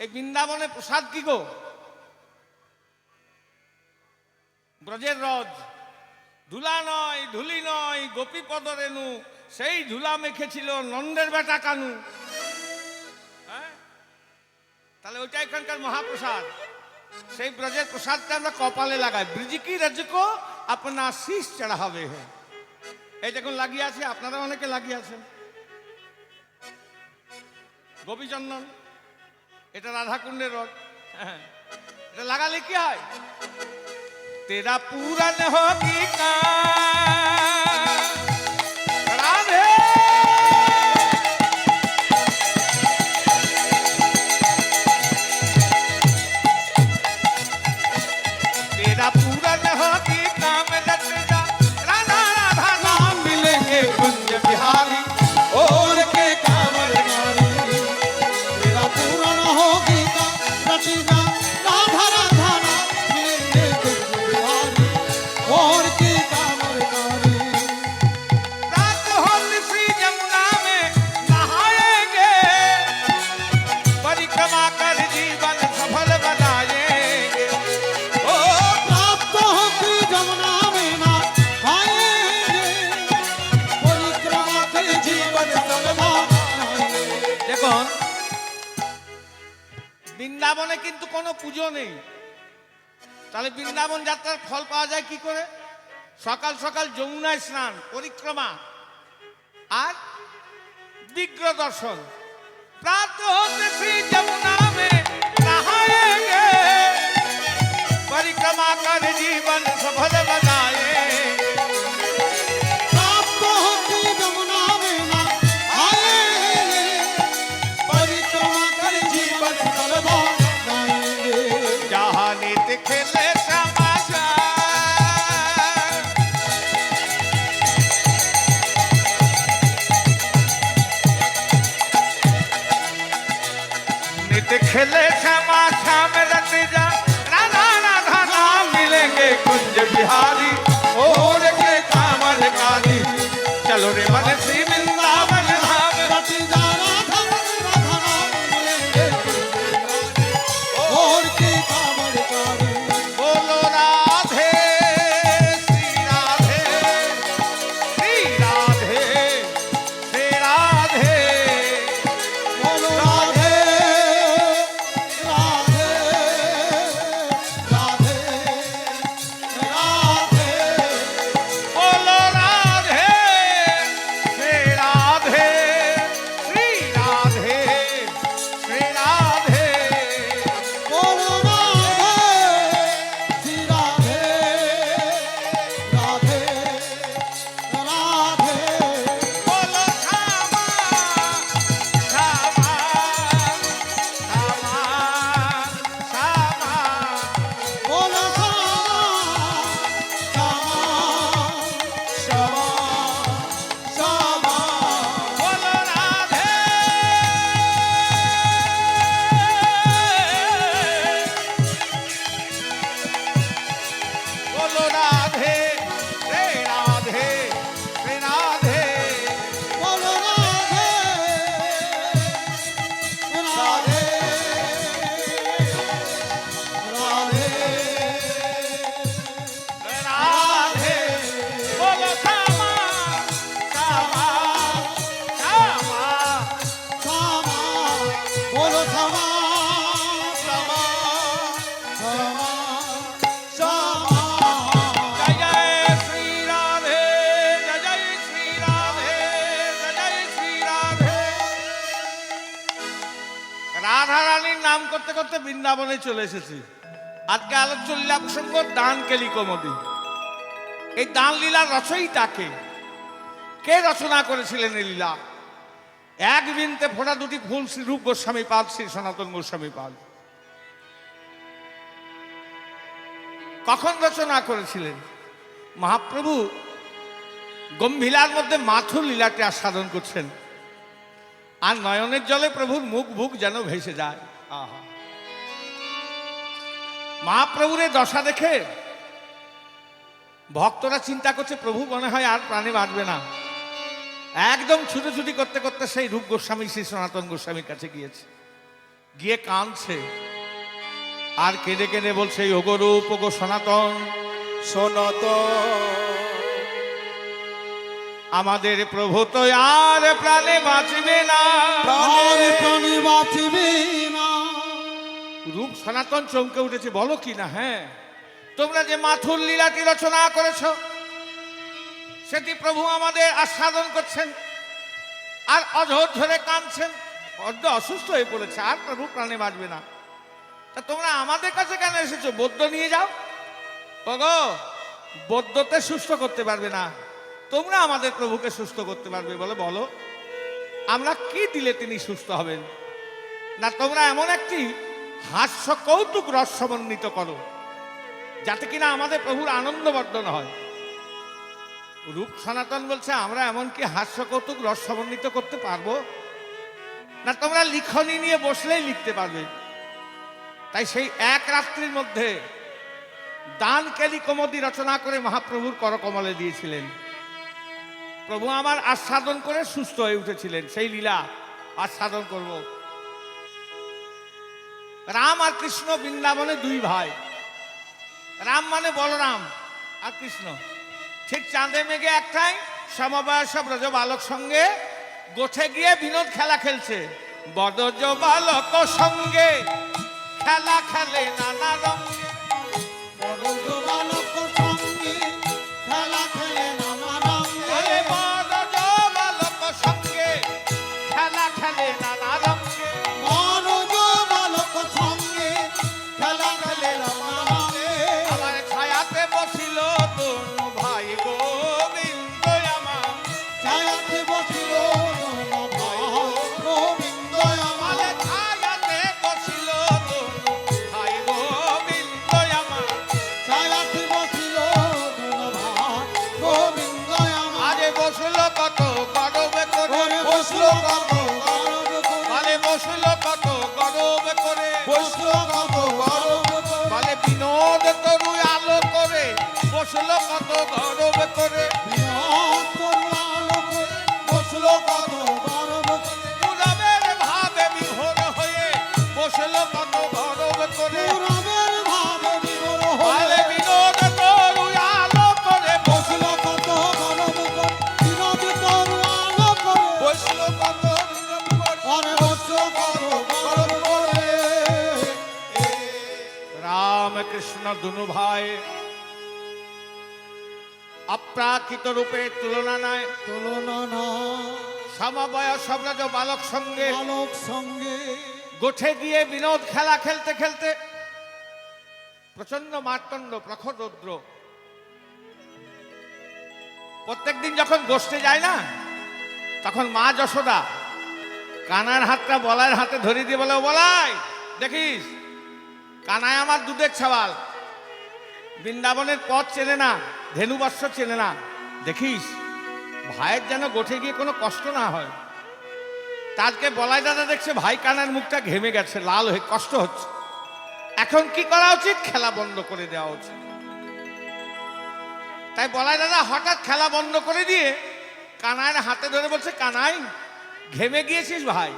এই বৃন্দাবনে প্রসাদ কি গো? ব্রজের রজ, ধুলা নয় ধুলি নয় গোপী পদ রেণু, সেই ধুলা মেখেছিল নন্দের বেটা কানু। হ্যাঁ, তাহলে ওইটা এখানকার মহাপ্রসাদ। সেই ব্রজের প্রসাদটা আমরা কপালে লাগাই। ব্রজ কি রজ কো अपना शीश चढ़ावे है। এই দেখুন লাগিয়ে আছে, আপনারা অনেকে লাগিয়ে আছেন গোপীচন্দন। এটা রাধাকুণ্ডের রথ। হ্যাঁ, এটা লাগালে কি হয়? তেরা পূরণ হোগি কাম রাধে, तेरा पूरन होगी काम रचना, राधा राधा नाम मिलेंगे कुंज बिहारी। और के कांवर नारी तेरा पूर्ण होगी का रचना, राधा राधा नाम मिलेंगे कुंज बिहारी। और के कांवर नारी रात होते श्री यमुना में नहाएंगे, परिक्रमा कर जीवन सफल बनाएंगे। ओ प्राप्त होती जमुना में ना आएंगे, परिक्रमा के जीवन सलमा দেখুন, বৃন্দাবনে কিন্তু কোনো পুজো নেই। তাহলে বৃন্দাবন যাত্রার ফল পাওয়া যায় কি করে? সকাল সকাল যমুনায় স্নান, পরিক্রমা আর বিগ্রহ দর্শন। प्रात होते श्री यमुना में नहाएंगे, परिक्रमा कर जीवन सफल बनाएंगे। प्राप्त होती जमुना में ना आएंगे, परिक्रमा कर जीवन सलमा बनाएंगे। जहाँ नित्य खेले समाचार, नित्य खेले समाचार में रट जा, राधा राधा नाम मिलेंगे कुंज बिहारी। और के कांवर कारी, चलो रे मन श्री वृंदावन धाम। रति जा राधा राधा नाम मिलेंगे, और की कांवर कारी। बोलो राधे श्री राधे, श्री राधे श्री राधे। बोलो राधे राधे राधे राधे। बोलो राधे श्री राधे, श्री राधे श्री राधे। बोलो राधे श्री राधे राधे राधे। बोलो श्यामा श्यामा श्यामा श्यामा। बोलो श्यामा श्यामा श्यामा। बोलो राधे, बोलो राधे रे राधे रे राधे। बोलो राधे राधे राधे राधे। बोलो श्यामा श्यामा श्यामा। श्यामा। बोलो श्यामा श्यामा श्यामा श्यामा। जय जय श्री राधे, जय जय श्री राधे, जय जय श्री राधे। রাধা রানীর নাম করতে করতে বৃন্দাবনে চলে এসেছি। আজকে আলোচ্য লীলা প্রসঙ্গ দান কেলি কোমদি। এই দান লীলার রচয়িতাকে কে রচনা করেছিলেন এই লীলা? এক বিনতে ফোটা দুটি ফুল শ্রী রূপ গোস্বামী পাল, শ্রী সনাতন গোস্বামী পাল। কখন রচনা করেছিলেন? মহাপ্রভু গম্ভীরার মধ্যে মাথুর লীলাকে আস্বাদন করছেন, আর নয়নের জলে প্রভুর মুখ বুক যেন ভেসে যায়। আহা, মহাপ্রভুর এই দশা দেখে ভক্তরা চিন্তা করছে প্রভু মনে হয় আর প্রাণে বাঁচবে না। একদম ছুটোছুটি করতে করতে সেই রূপ গোস্বামী শ্রী সনাতন গোস্বামীর কাছে গিয়েছে, গিয়ে কাঁদছে আর কেঁদে কেঁদে বলছে, ওগো রূপ ওগো সনাতন, আমাদের প্রভু তো আর প্রাণে বাঁচবে না। প্রাণে বাঁচবে না। রূপ সনাতন চমকে উঠেছে, বলো কি না? হ্যাঁ, তোমরা যে মাথুর লীলাটি রচনা করেছ সেটি প্রভু আমাদের আস্বাদন করছেন, আর অঝোর ধরে কাঁদছেন, অর্ধ অসুস্থ হয়ে পড়েছে, আর প্রভু প্রাণে বাঁচবে না। তা তোমরা আমাদের কাছে কেন এসেছো? বৌদ্ধ নিয়ে যাও। ওগো, বৌদ্ধতে সুস্থ করতে পারবে না, তোমরা আমাদের প্রভুকে সুস্থ করতে পারবে। বলে, বলো আমরা কি দিলে তিনি সুস্থ হবেন? না, তোমরা এমন একটি হাস্য কৌতুক রস সমন্বিত করো যাতে কিনা আমাদের প্রভুর আনন্দবর্ধন হয়। রূপ সনাতন বলছে, আমরা এমন কি হাস্য কৌতুক রস সমন্বিত করতে পারবো না? তোমরা লিখনি নিয়ে বসলেই লিখতে পারবে। তাই সেই এক রাত্রির মধ্যে দান কেলি কমোদি রচনা করে মহাপ্রভুর করকমলে দিয়েছিলেন। প্রভু আমার আস্বাদন করে সুস্থ হয়ে উঠেছিলেন। সেই লীলা আস্বাদন করব। রাম আর কৃষ্ণ বৃন্দাবনে দুই ভাই। রাম মানে বলরাম, আর কৃষ্ণ ঠিক চাঁদে মেঘে একটাই সমবয়স ব্রজ বালক সঙ্গে গোঠে গিয়ে বিনোদ খেলা খেলছে। বদজ বালক সঙ্গে খেলা খেলে নানা রঙে। বদজ বালক সঙ্গে খেলা খেলে নানা রঙে। বদজ বালক সঙ্গে খেলা খেলে নানা রঙে। বদজ বালক সঙ্গে খেলা খেলে নানা রঙে। আমার ছায়াতে বসিল তনু ভাই গোবিন্দ আমার। ছায়াতে বসিল তনু ভাই গোবিন্দ আমার। ছায়াতে বসিল তনু ভাই গোবিন্দ আমার। ছায়াতে বসিল তনু ভাই গোবিন্দ আমার। আরে বসল কত গরবে করে, ওরে বসলো কত গরব করে। বলে বসল কত গরবে করে, বসলো কত গরব করে। বলে বিনোদ তরু আলো করে, বসল কত গরবে করে। বিনোদ তরু আলো করে, বসলো কত গরব করে। পুরবের ভাবে বিভোর হয়ে বসল কত গরবে করে। পুরবের ভাবে বিভোর বলে হয়ে বিনোদ তরু আলো করে, বসলো কত গরব করে। বিনোদ তরু আলো করে, বসল কত বিনোদ করে। আরে বসলো কত গরব করে। রাম কৃষ্ণ দুনু ভাই অপ্রাকৃত রূপে তুলনা নাই। তুলনা না সমবয়স ব্রজ বালক সঙ্গে বালক সঙ্গে গোঠে গিয়ে বিনোদ খেলা খেলতে খেলতে প্রচন্ড মার্তণ্ড প্রখর রৌদ্র। প্রত্যেকদিন যখন গোষ্ঠে যায় না, তখন মা যশোদা কানার হাতটা বলার হাতে ধরিয়ে দিয়ে বলে, ও বলাই দেখিস, কানায় আমার দুধের ছাওয়াল, বৃন্দাবনের পথ চেনে না, ধেনুবর্ষ চেনে না, দেখিস ভাইয়ের যেন গোঠে গিয়ে কোনো কষ্ট না হয়। তারকে বলাই দাদা দেখছে ভাই কানার মুখটা ঘেমে গেছে, লাল হয়ে কষ্ট হচ্ছে। এখন কি করা উচিত? খেলা বন্ধ করে দেওয়া উচিত। তাই বলাই দাদা হঠাৎ খেলা বন্ধ করে দিয়ে কানাইয়ের হাতে ধরে বলছে, কানাই ঘেমে গিয়েছিস ভাই,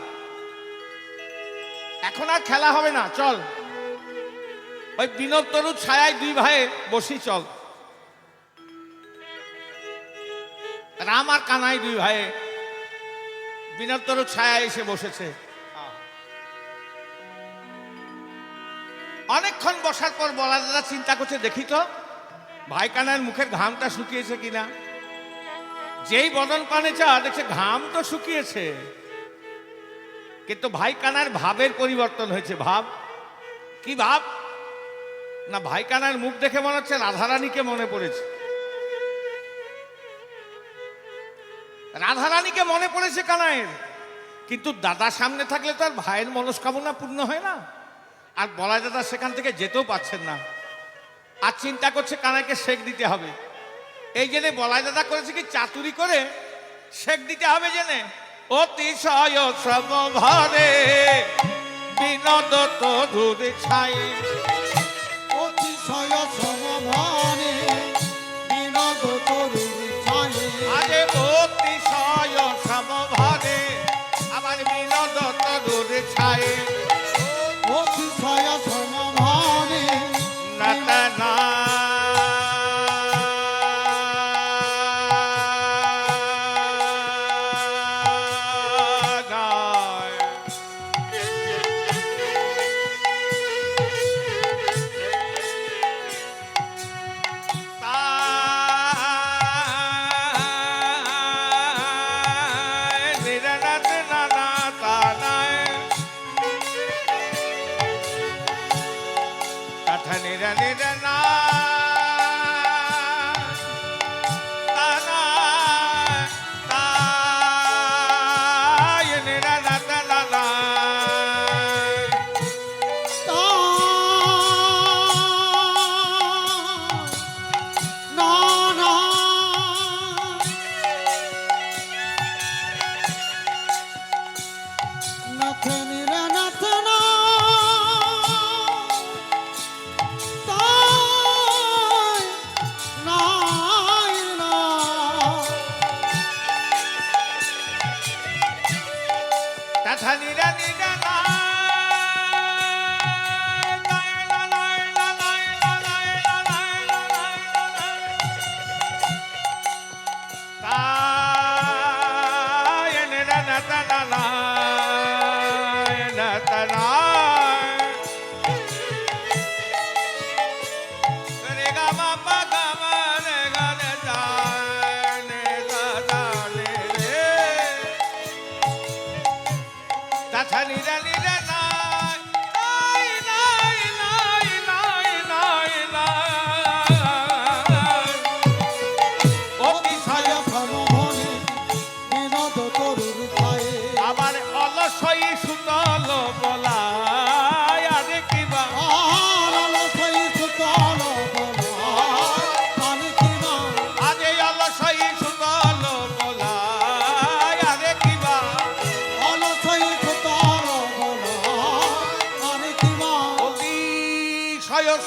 এখন আর খেলা হবে না, চল ওই বিনোদ তরুর ছায়ায় দুই ভাই বসি, চল। রাম আর কানাই দুই ভাই বিনোদ তরুর ছায়ায় এসে বসেছে। অনেকক্ষণ বসার পর বলা দাদা চিন্তা করছে, দেখি তো ভাই কানাইয়ের মুখের ঘামটা শুকিয়েছে কিনা। যেই বদন পানে চা দেখছে ঘাম তো শুকিয়েছে, কিন্তু ভাই কানার ভাবের পরিবর্তন হয়েছে। ভাব কি ভাব? না, ভাই কানার মুখ দেখে মনে হচ্ছে রাধারানীকে মনে পড়েছে। রাধারানীকে মনে পড়েছে কানাইয়ের, কিন্তু দাদা সামনে থাকলে তো আর ভাইয়ের মনস্কামনা পূর্ণ হয় না। আর বলাই দাদা সেখান থেকে যেতেও পাচ্ছেন না। আর চিন্তা করছে কানাইকে শেক দিতে হবে। এই জেনে বলাই দাদা করেছে কি চাতুরি করে শেক দিতে হবে জেনে অতিশয় সমভারে বিনোদ তরুর ছাই। অতিশয় সমভারে বিনোদ তরুর ছাই। আরে অতিশয় সমভারে আমার বিনোদ তরুর ছাই। অতিশয় সমভারে নাতা না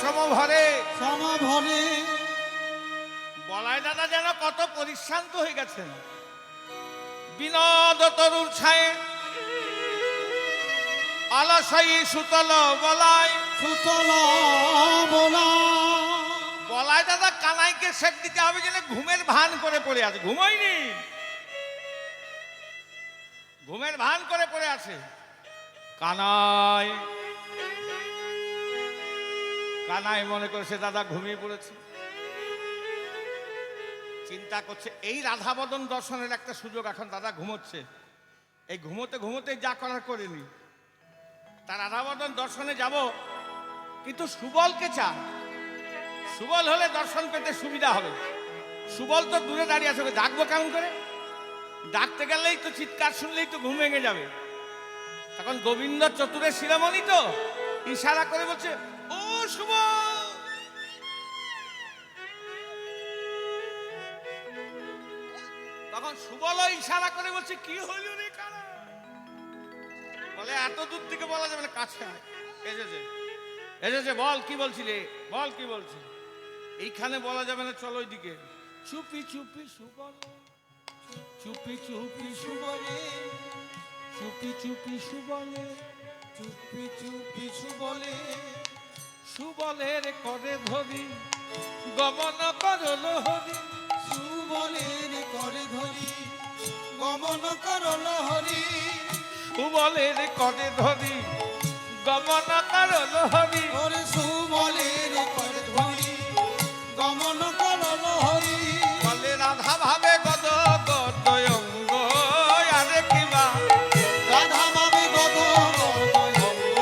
সমভরে সমভরে বলাই দাদা যেন কত পরিশ্রান্ত হয়ে গেছেন। বিনোদ তরুর ছায়ে অলসই সুতল বলাই। সুতল বলাই বলাই দাদা কানাইকে শেক দিতে হবে যেন ঘুমের ভান করে পড়ে আছে। ঘুমোয়নি, ঘুমের ভান করে পড়ে আছে। কানাই কানাই মনে করছে দাদা ঘুমিয়ে পড়েছে। চিন্তা করছে এই রাধাবদন দর্শনের একটা সুযোগ, এখন দাদা ঘুমোচ্ছে, এই ঘুমোতে ঘুমোতে যা করার করিনি। তার রাধাবদন দর্শনে যাব, কিন্তু সুবলকে চা, সুবল হলে দর্শন পেতে সুবিধা হবে। সুবল তো দূরে দাঁড়িয়ে আছে, ওকে ডাকবো কেমন করে? ডাকতে গেলেই তো চিৎকার শুনলেই তো ঘুম ভেঙে যাবে। তখন গোবিন্দ চতুরের শিরোমণি তো ইশারা করে বলছে ও সুবল। তখন সুবল ইশারা করে বলছে কি হইল রে কানা? বলে এত দূর থেকে বলা যাবে না, কাছে এসেছে এসেছে, বল কি বলছিলে, বল কি বলছি। এইখানে বলা যাবে না, চলো ওইদিকে। চুপি চুপি সুবল, চুপি চুপি সুবলে, চুপি চুপি সুবলে, চুপি চুপি সুবলে, সুবলের করে ধরি গমন করল হরি। সুবলের করে ধরি গমন করল হরি। সুবলের করে ধরি গমন করল হরি। ওরে সুবলের করে ধরি গমন করল হরি। বলে রাধা ভাবে গদ গদয়ঙ্গ আরে কিবা, রাধা ভাবে গদ গদয়ঙ্গ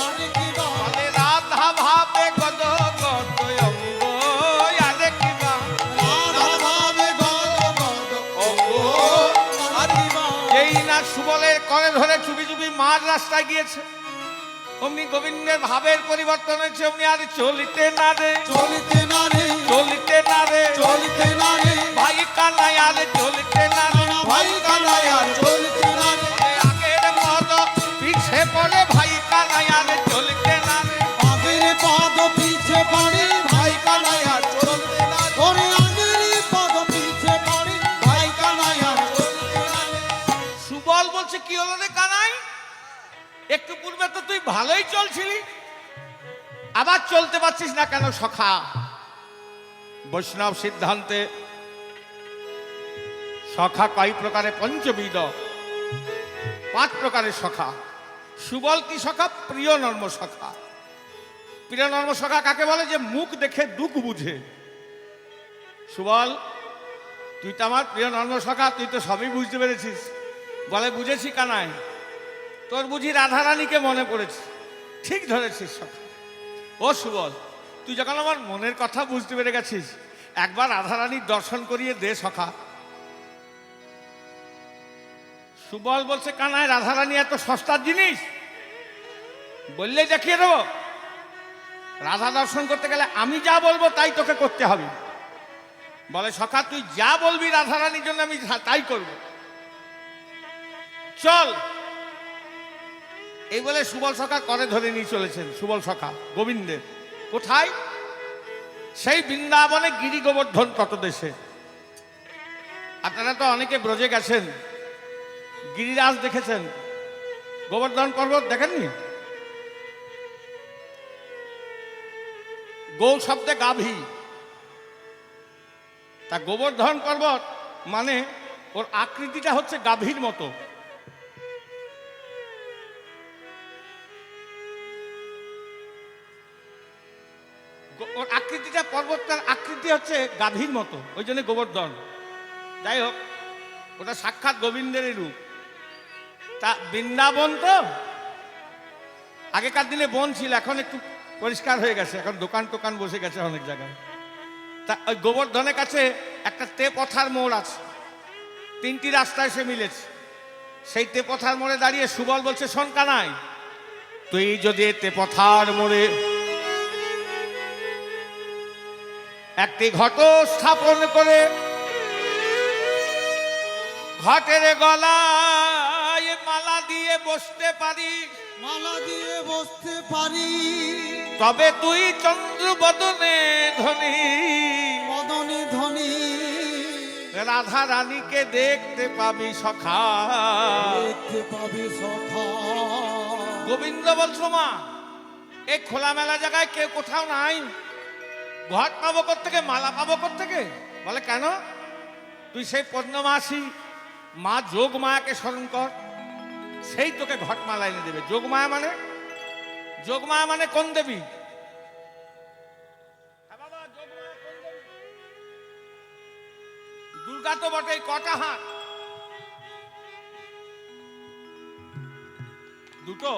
আরে কিবা। বলে রাধা ভাবে গদ গদয়ঙ্গ আরে কিবা, রাধা ভাবে গদ গদয়ঙ্গ আরে কিবা। যেই না সুবলের করে ধরে চুপি চুপি মাঝ রাস্তায় গিয়েছে, অমনি গোবিন্দের ভাবের পরিবর্তন হয়েছে, অমনি আর চলিতে না রে, চলিতে না রে, চলিতে না রে, চলিতে না রে, ভাই কানাই আর চলিতে না রে, ভাই কানাই আর চলিতে না রে, আগের পদ পিছে পড়ে ভাই কানাই আর চলিতে না রে, আগের পদ পিছে পড়ে ভাই কানাই আর চলিতে না রে, ওরে আগের পদ পিছে পড়ে ভাই কানাই আর চলিতে না রে। সুবল বলছে কি হলো রে কানাই, একটু পূর্বে তো তুই ভালোই চলছিলি, আবার চলতে পারছিস না কেন সখা? বৈষ্ণব সিদ্ধান্তে সখা কয় প্রকারে? পঞ্চবিধ, 5 প্রকারের সখা। সুবল কি সখা? প্রিয় নর্ম সখা। প্রিয় নর্ম সখা কাকে বলে? যে মুখ দেখে দুঃখ বুঝে। সুবল, তুই তো আমার প্রিয় নর্ম সখা, তুই তো সবই বুঝতে পেরেছিস। বলে বুঝেছি কানাই, তোর বুঝি রাধারানীকে মনে পড়েছে। ঠিক ধরেছিস সখা। ও সুবল, তুই যখন আমার মনের কথা বুঝতে পেরে গেছিস, একবার রাধারানীর দর্শন করিয়ে দে সখা। সুবল বলছে কানাই, রাধারানী এত সস্তার জিনিস? বললেই দেখিয়ে দেবো। রাধা দর্শন করতে গেলে আমি যা বলবো তাই তোকে করতে হবে। বলে সখা, তুই যা বলবি রাধারানীর জন্য আমি তাই করব। চল। এই বলে সুবল সখা করে ধরে নিয়ে চলেছেন। সুবল সখা গোবিন্দের কোথায়? সেই বৃন্দাবনে গিরি গোবর্ধন ততদেশে। আপনারা তো অনেকে ব্রজে গেছেন, গিরিরাজ দেখেছেন, গোবর্ধন পর্বত দেখেননি? গৌ শব্দে গাভী, তা গোবর্ধন পর্বত মানে ওর আকৃতিটা হচ্ছে গাভীর মতো। ওর আকৃতিটা, পর্বতটার আকৃতি হচ্ছে গাভীর মতো, ওই জন্য গোবর্ধন। যাই হোক, ওটা সাক্ষাৎ গোবিন্দেরই রূপ। তা বৃন্দাবন তো আগেকার দিনে বন ছিল, এখন একটু পরিষ্কার হয়ে গেছে, এখন দোকান টোকান বসে গেছে অনেক জায়গায়। তা ওই গোবর্ধনের কাছে একটা তেপথার মোড় আছে, 3টি রাস্তা এসে মিলেছে। সেই তেপথার মোড়ে দাঁড়িয়ে সুবল বলছে, শোন কানাই, তুই যদি তেপথার মোড়ে একটি ঘট স্থাপন করে ঘটের গলায় মালা দিয়ে বসতে পারিস, মালা দিয়ে বসতে পারি, তবে তুই চন্দ্র বদনে ধনী, মদনে ধনী, রাধা রানীকে দেখতে পাবি সখা। দেখতে পাবি সখা। গোবিন্দ বলছো মা, এই খোলামেলা জায়গায় কেউ কোথাও নাই, ঘট পাবো কোত্থেকে, মালা পাবো কোত্থেকে? বলে কেন? তুই সেই পদ্মমাসী মা যোগমায়াকে স্মরণ কর, সেই তোকে ঘটমালা এনে দেবে। যোগমায়া মানে? যোগমায়া মানে কোন দেবী? দুর্গা তো বটে, কটা হাত? দুটো।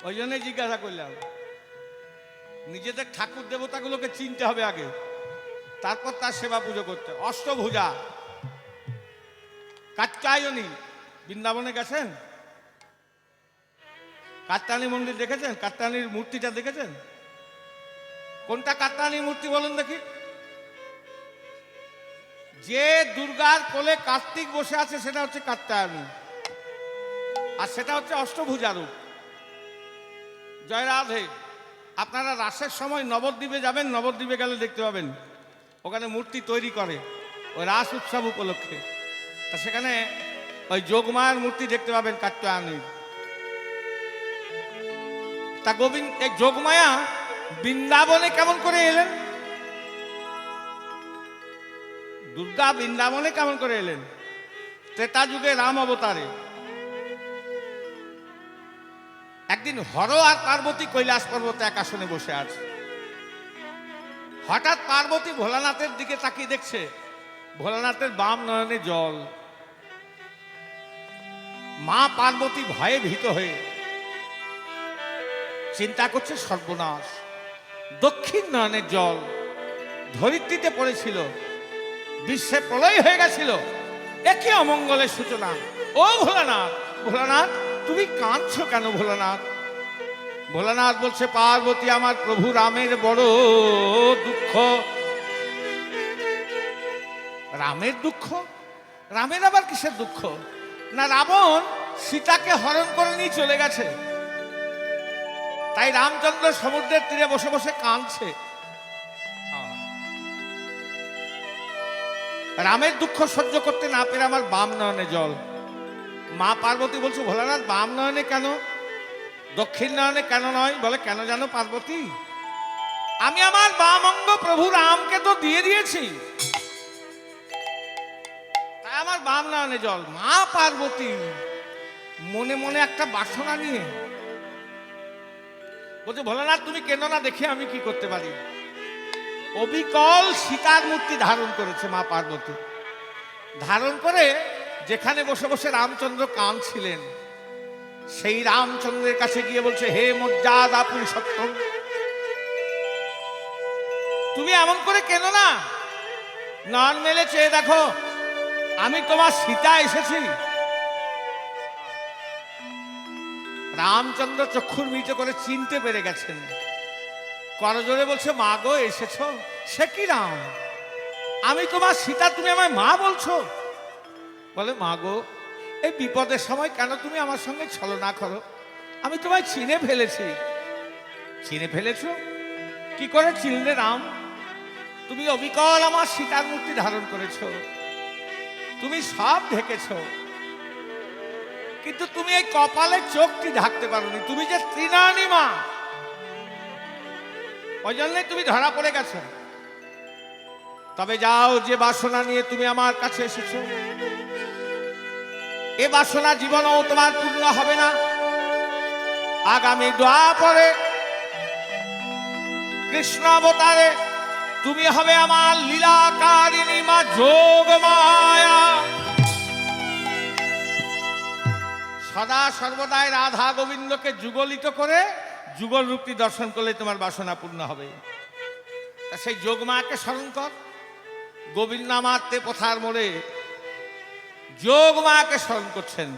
ওই জন্যই জিজ্ঞাসা করলাম। নিজেদের ঠাকুর দেবতাগুলোকে চিনতে হবে আগে, তারপর তার সেবা পুজো করতে। অষ্টভুজা, কাত্যায়নী। বৃন্দাবনে গেছেন? কাত্যায়নী মন্দির দেখেছেন? কাত্যায়নীর মূর্তিটা দেখেছেন? কোনটা কাত্যায়নীর মূর্তি বলুন দেখি? যে দুর্গার কোলে কার্তিক বসে আছে সেটা হচ্ছে কাত্যায়নী, আর সেটা হচ্ছে অষ্টভুজা রূপ। জয় রাধে। আপনারা রাসের সময় নবদ্বীপে যাবেন, নবদ্বীপে গেলে দেখতে পাবেন ওখানে মূর্তি তৈরি করে ওই রাস উৎসব উপলক্ষে। তা সেখানে ওই যোগমায়ার মূর্তি দেখতে পাবেন কাত্যায়নীর। তা গোবিন্দ এই যোগমায়া বৃন্দাবনে কেমন করে এলেন? দুর্গা বৃন্দাবনে কেমন করে এলেন? ত্রেতা যুগে রাম অবতারে। একদিন হর আর পার্বতী কৈলাস পর্বতে এক আসনে বসে আছে। হঠাৎ পার্বতী ভোলানাথের দিকে তাকিয়ে দেখছে ভোলানাথের বাম নয়নে জল। মা পার্বতী ভয়ে ভীত হয়ে চিন্তা করছে সর্বনাশ, দক্ষিণ নয়নের জল ধরিত্রীতে পড়েছিল, বিশ্বে প্রলয় হয়ে গেছিল, একই অমঙ্গলের সূচনা। ও ভোলানাথ, ভোলানাথ তুমি কাঁদছো কেন ভোলানাথ? ভোলানাথ বলছে, পার্বতী, আমার প্রভু রামের বড় দুঃখ। রামের দুঃখ? রামের আবার কিসের দুঃখ? না, রাবণ সীতাকে হরণ করে নিয়ে চলে গেছে, তাই রামচন্দ্র সমুদ্রের তীরে বসে বসে কাঁদছে। রামের দুঃখ সহ্য করতে না পেরে আমার বাম নয়নে জল। মা পার্বতী বলছে, ভোলানাথ, বাম নয়নে কেন, দক্ষিণ নয়নে কেন নয়? বলে, কেন জানো পার্বতী? আমি আমার বাম অঙ্গ প্রভু রামকে তো দিয়ে দিয়েছি, তাই আমার বাম নয়নে জল। মা পার্বতী মনে মনে একটা বাসনা নিয়ে বলছে, ভোলানাথ, তুমি কেন না, দেখি আমি কি করতে পারি। অবিকল সীতার মূর্তি ধারণ করেছে মা পার্বতী। ধারণ করে যেখানে বসে বসে রামচন্দ্র কাঁদছিলেন, সেই রামচন্দ্রের কাছে গিয়ে বলছে, হে মর্যাদা পুরুষোত্তম, তুমি এমন করে কেন না, নয়ন মেলে চেয়ে দেখো, আমি তোমার সীতা এসেছি। রামচন্দ্র চক্ষুর মিলিত করে চিনতে পেরে গেছেন। করজোড়ে বলছে, মা গো, এসেছ? সে কি রাম, আমি তোমার সীতা, তুমি আমায় মা বলছো? বলে, মা গো, এই বিপদের সময় কেন তুমি আমার সঙ্গে ছলনা করো? আমি তোমায় চিনে ফেলেছি। চিনে ফেলেছো? কি করে চিনলে রাম? তুমি অবিকল আমার সীতার মূর্তি ধারণ করেছ, তুমি সব ঢেকেছ, কিন্তু তুমি এই কপালে চোখটি ঢাকতে পারোনি। তুমি যে ত্রিনয়নী মা, ওই জন্যই তুমি ধরা পড়ে গেছো। তবে যাও, যে বাসনা নিয়ে তুমি আমার কাছে এসেছো, এ বাসনা জীবনেও তোমার পূর্ণ হবে না। আগামী দ্বাপরে কৃষ্ণ অবতারে তুমি হবে আমার লীলাকারিণী মা যোগ মায়া। সদা সর্বদাই রাধা গোবিন্দকে যুগলিত করে যুগল রূপটি দর্শন করলে তোমার বাসনা পূর্ণ হবে। তা সেই যোগমাকে স্মরণ কর। গোবিন্দ মাতে পথার মোড়ে যোগমাকে স্মরণ করছেন।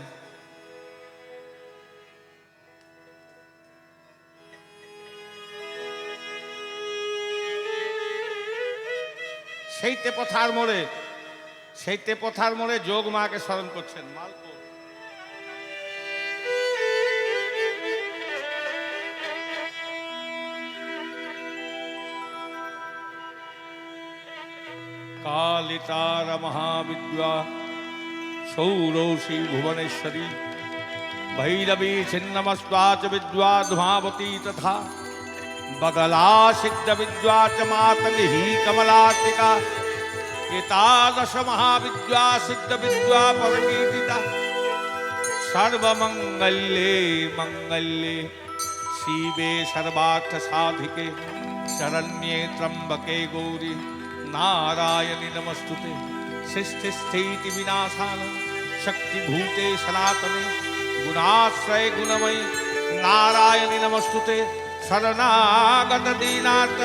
সেইতে পথার মোড়ে যোগমাকে স্মরণ করছেন। মালপুর कालितार महाविद्या सौरोषी भुवनेश्वरी भैरवी छिन्नमस्वा च विद्या धुमावती तथा बगला सिद्ध विद्या च मातंगी कमलात्मिका एतादश महाविद्या सिद्ध विद्या परमीदिता सर्वमंगल्ये मंगल्ये शिवे सर्वार्थ साधिके शरण्ये त्र्यंबके गौरी नारायणी नमस्तुते। सृष्टि स्थिति विनाशान शक्तिभूते सनातने गुणाश्रय गुणमयी नारायणी नमस्तुते। शरणागत दीनार्थ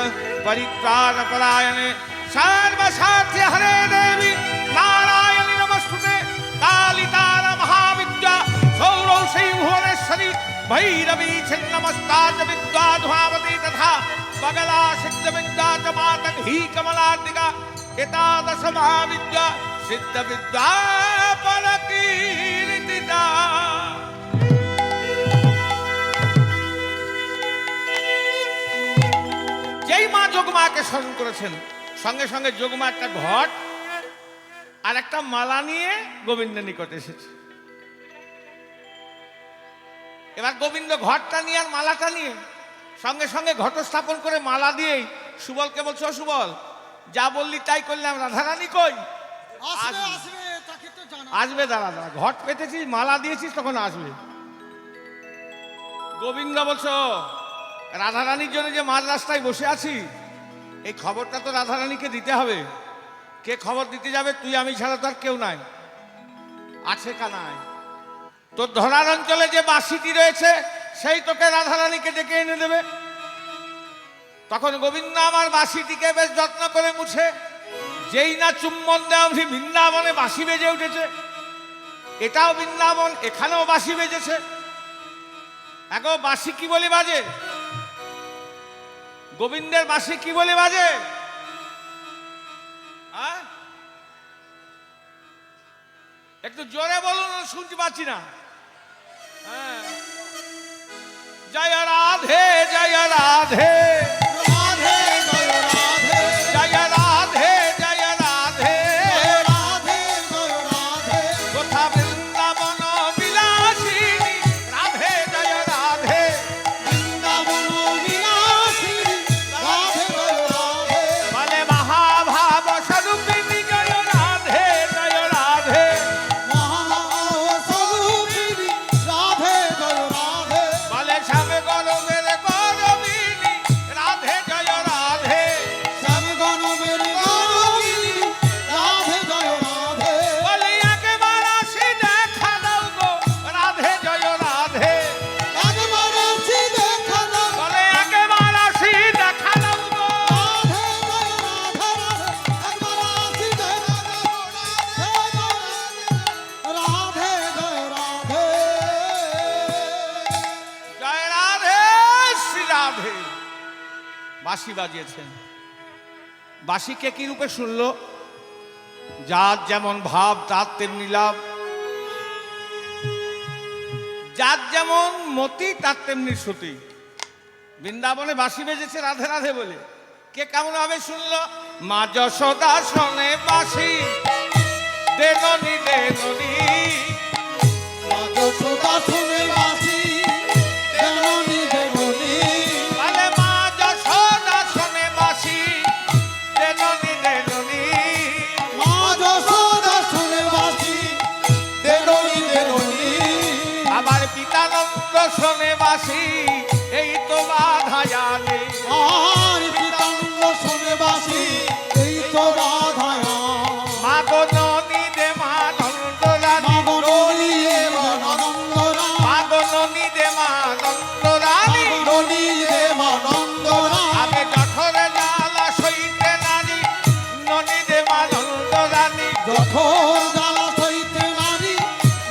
परित्राण परायणे सर्वसाध्य हरे देवी नारायणी नमस्तुते। कालितार महाविद्या सौरौषी भुवनेश्वरी भैरवी छिन्नमस्ता च विद्या धुमावती तथा बगला सिद्ध विद्या च मातंगी कमलात्मिका एतादश महाविद्या सिद्ध विद्या परकीर्तिता। যেই মা যোগমাকে স্মরণ করেছেন, সঙ্গে সঙ্গে যোগমা একটা ঘট আর একটা মালা নিয়ে গোবিন্দের নিকট এসেছে। এবার গোবিন্দ ঘটটা নিয়ে আর মালাটা নিয়ে সঙ্গে সঙ্গে ঘট স্থাপন করে মালা দিয়েই সুবলকে বলছো, সুবল, যা বললি তাই করলাম, রাধারানী কই? আসবে, দাঁড়া দাঁড়া, ঘট পেতেছিস, মালা দিয়েছিস, তখন আসবে। গোবিন্দ বলছো, রাধারানীর জন্য যে মাঝ রাস্তায় বসে আছি, এই খবরটা তো রাধারানীকে দিতে হবে। কে খবর দিতে যাবে? তুই আমি ছাড়া তো আর কেউ নাই। আছে কানাই, তোর ধরার অঞ্চলে যে বাঁশিটি রয়েছে সেই তোকে রাধারানীকে ডেকে এনে দেবে। তখন গোবিন্দ আমার বাঁশিটিকে বেশ যত্ন করে মুছে যেই না চুম্বন দেওয়া, বৃন্দাবনে বাঁশি বেজে উঠেছে। এটাও বৃন্দাবন, এখানেও বাঁশি বেজেছে। এখন বাঁশি কি বলে বাজে? গোবিন্দের বাঁশি কি বলে বাজে? একটু জোরে বলুন, শুনতে পাচ্ছি না। হ্যাঁ, জয় রাধে জয় রাধে রাধে জয় রাধে জয় রাধে জয় রাধে রাধে জয় রাধে কোথা বৃন্দাবন বিলাসিনী রাধে জয় রাধে বৃন্দাবন বিলাসিনী রাধে জয় রাধে বলে মহাভাব স্বরূপিণী জয় রাধে জয় রাধে মহাস্বরূপিণী রাধে জয় রাধে বলে শ্যামে গরমের গরমিনী রাধে জয় রাধে শ্যাম গণবের গণবিনী রাধে জয় রাধে বলে একবার আসি দেখা দাও গো রাধে জয় রাধে একবার আসি দেখা দাও বলে একবার আসি দেখা দাও গো রাধে জয় রাধে একবার আসি দেখা দাও রাধে জয় রাধে জয় রাধে শ্রী রাধে। বাঁশি বাজিয়েছেন। বাঁশিকে কি রূপে শুনলো? যার যেমন ভাব তার তেমনি লাভ, যার যেমন মতি তার তেমনি শ্রুতি। বৃন্দাবনে বাঁশি বেজেছে রাধে রাধে বলে, কে কেমন ভাবে শুনলো? মা যশোদা শোনে বাঁশি দেননি দেননি যশোদা শুনে বাঁশি দেননি দেননি বলে মা যশোদা শোনে বাঁশি দেননি দেননি মা যশোদা শুনে বাঁশি দেননি দেননি আবার পিতানন্দ শোনে বাঁশি এই তো বাধা জানে আর পিতাঙ্গ শুনে বাঁশি এই তো রাধায়া মা গো ননী দে মা নন্দরানী মাগনিয়ে মানন্দরা মা গো ননী দে মা নন্দরানী মাগনিয়ে মানন্দরা আগে জঠরে জ্বালা সইতে নারী ননী দে মা নন্দরানী যখন জ্বালা সইতে নারী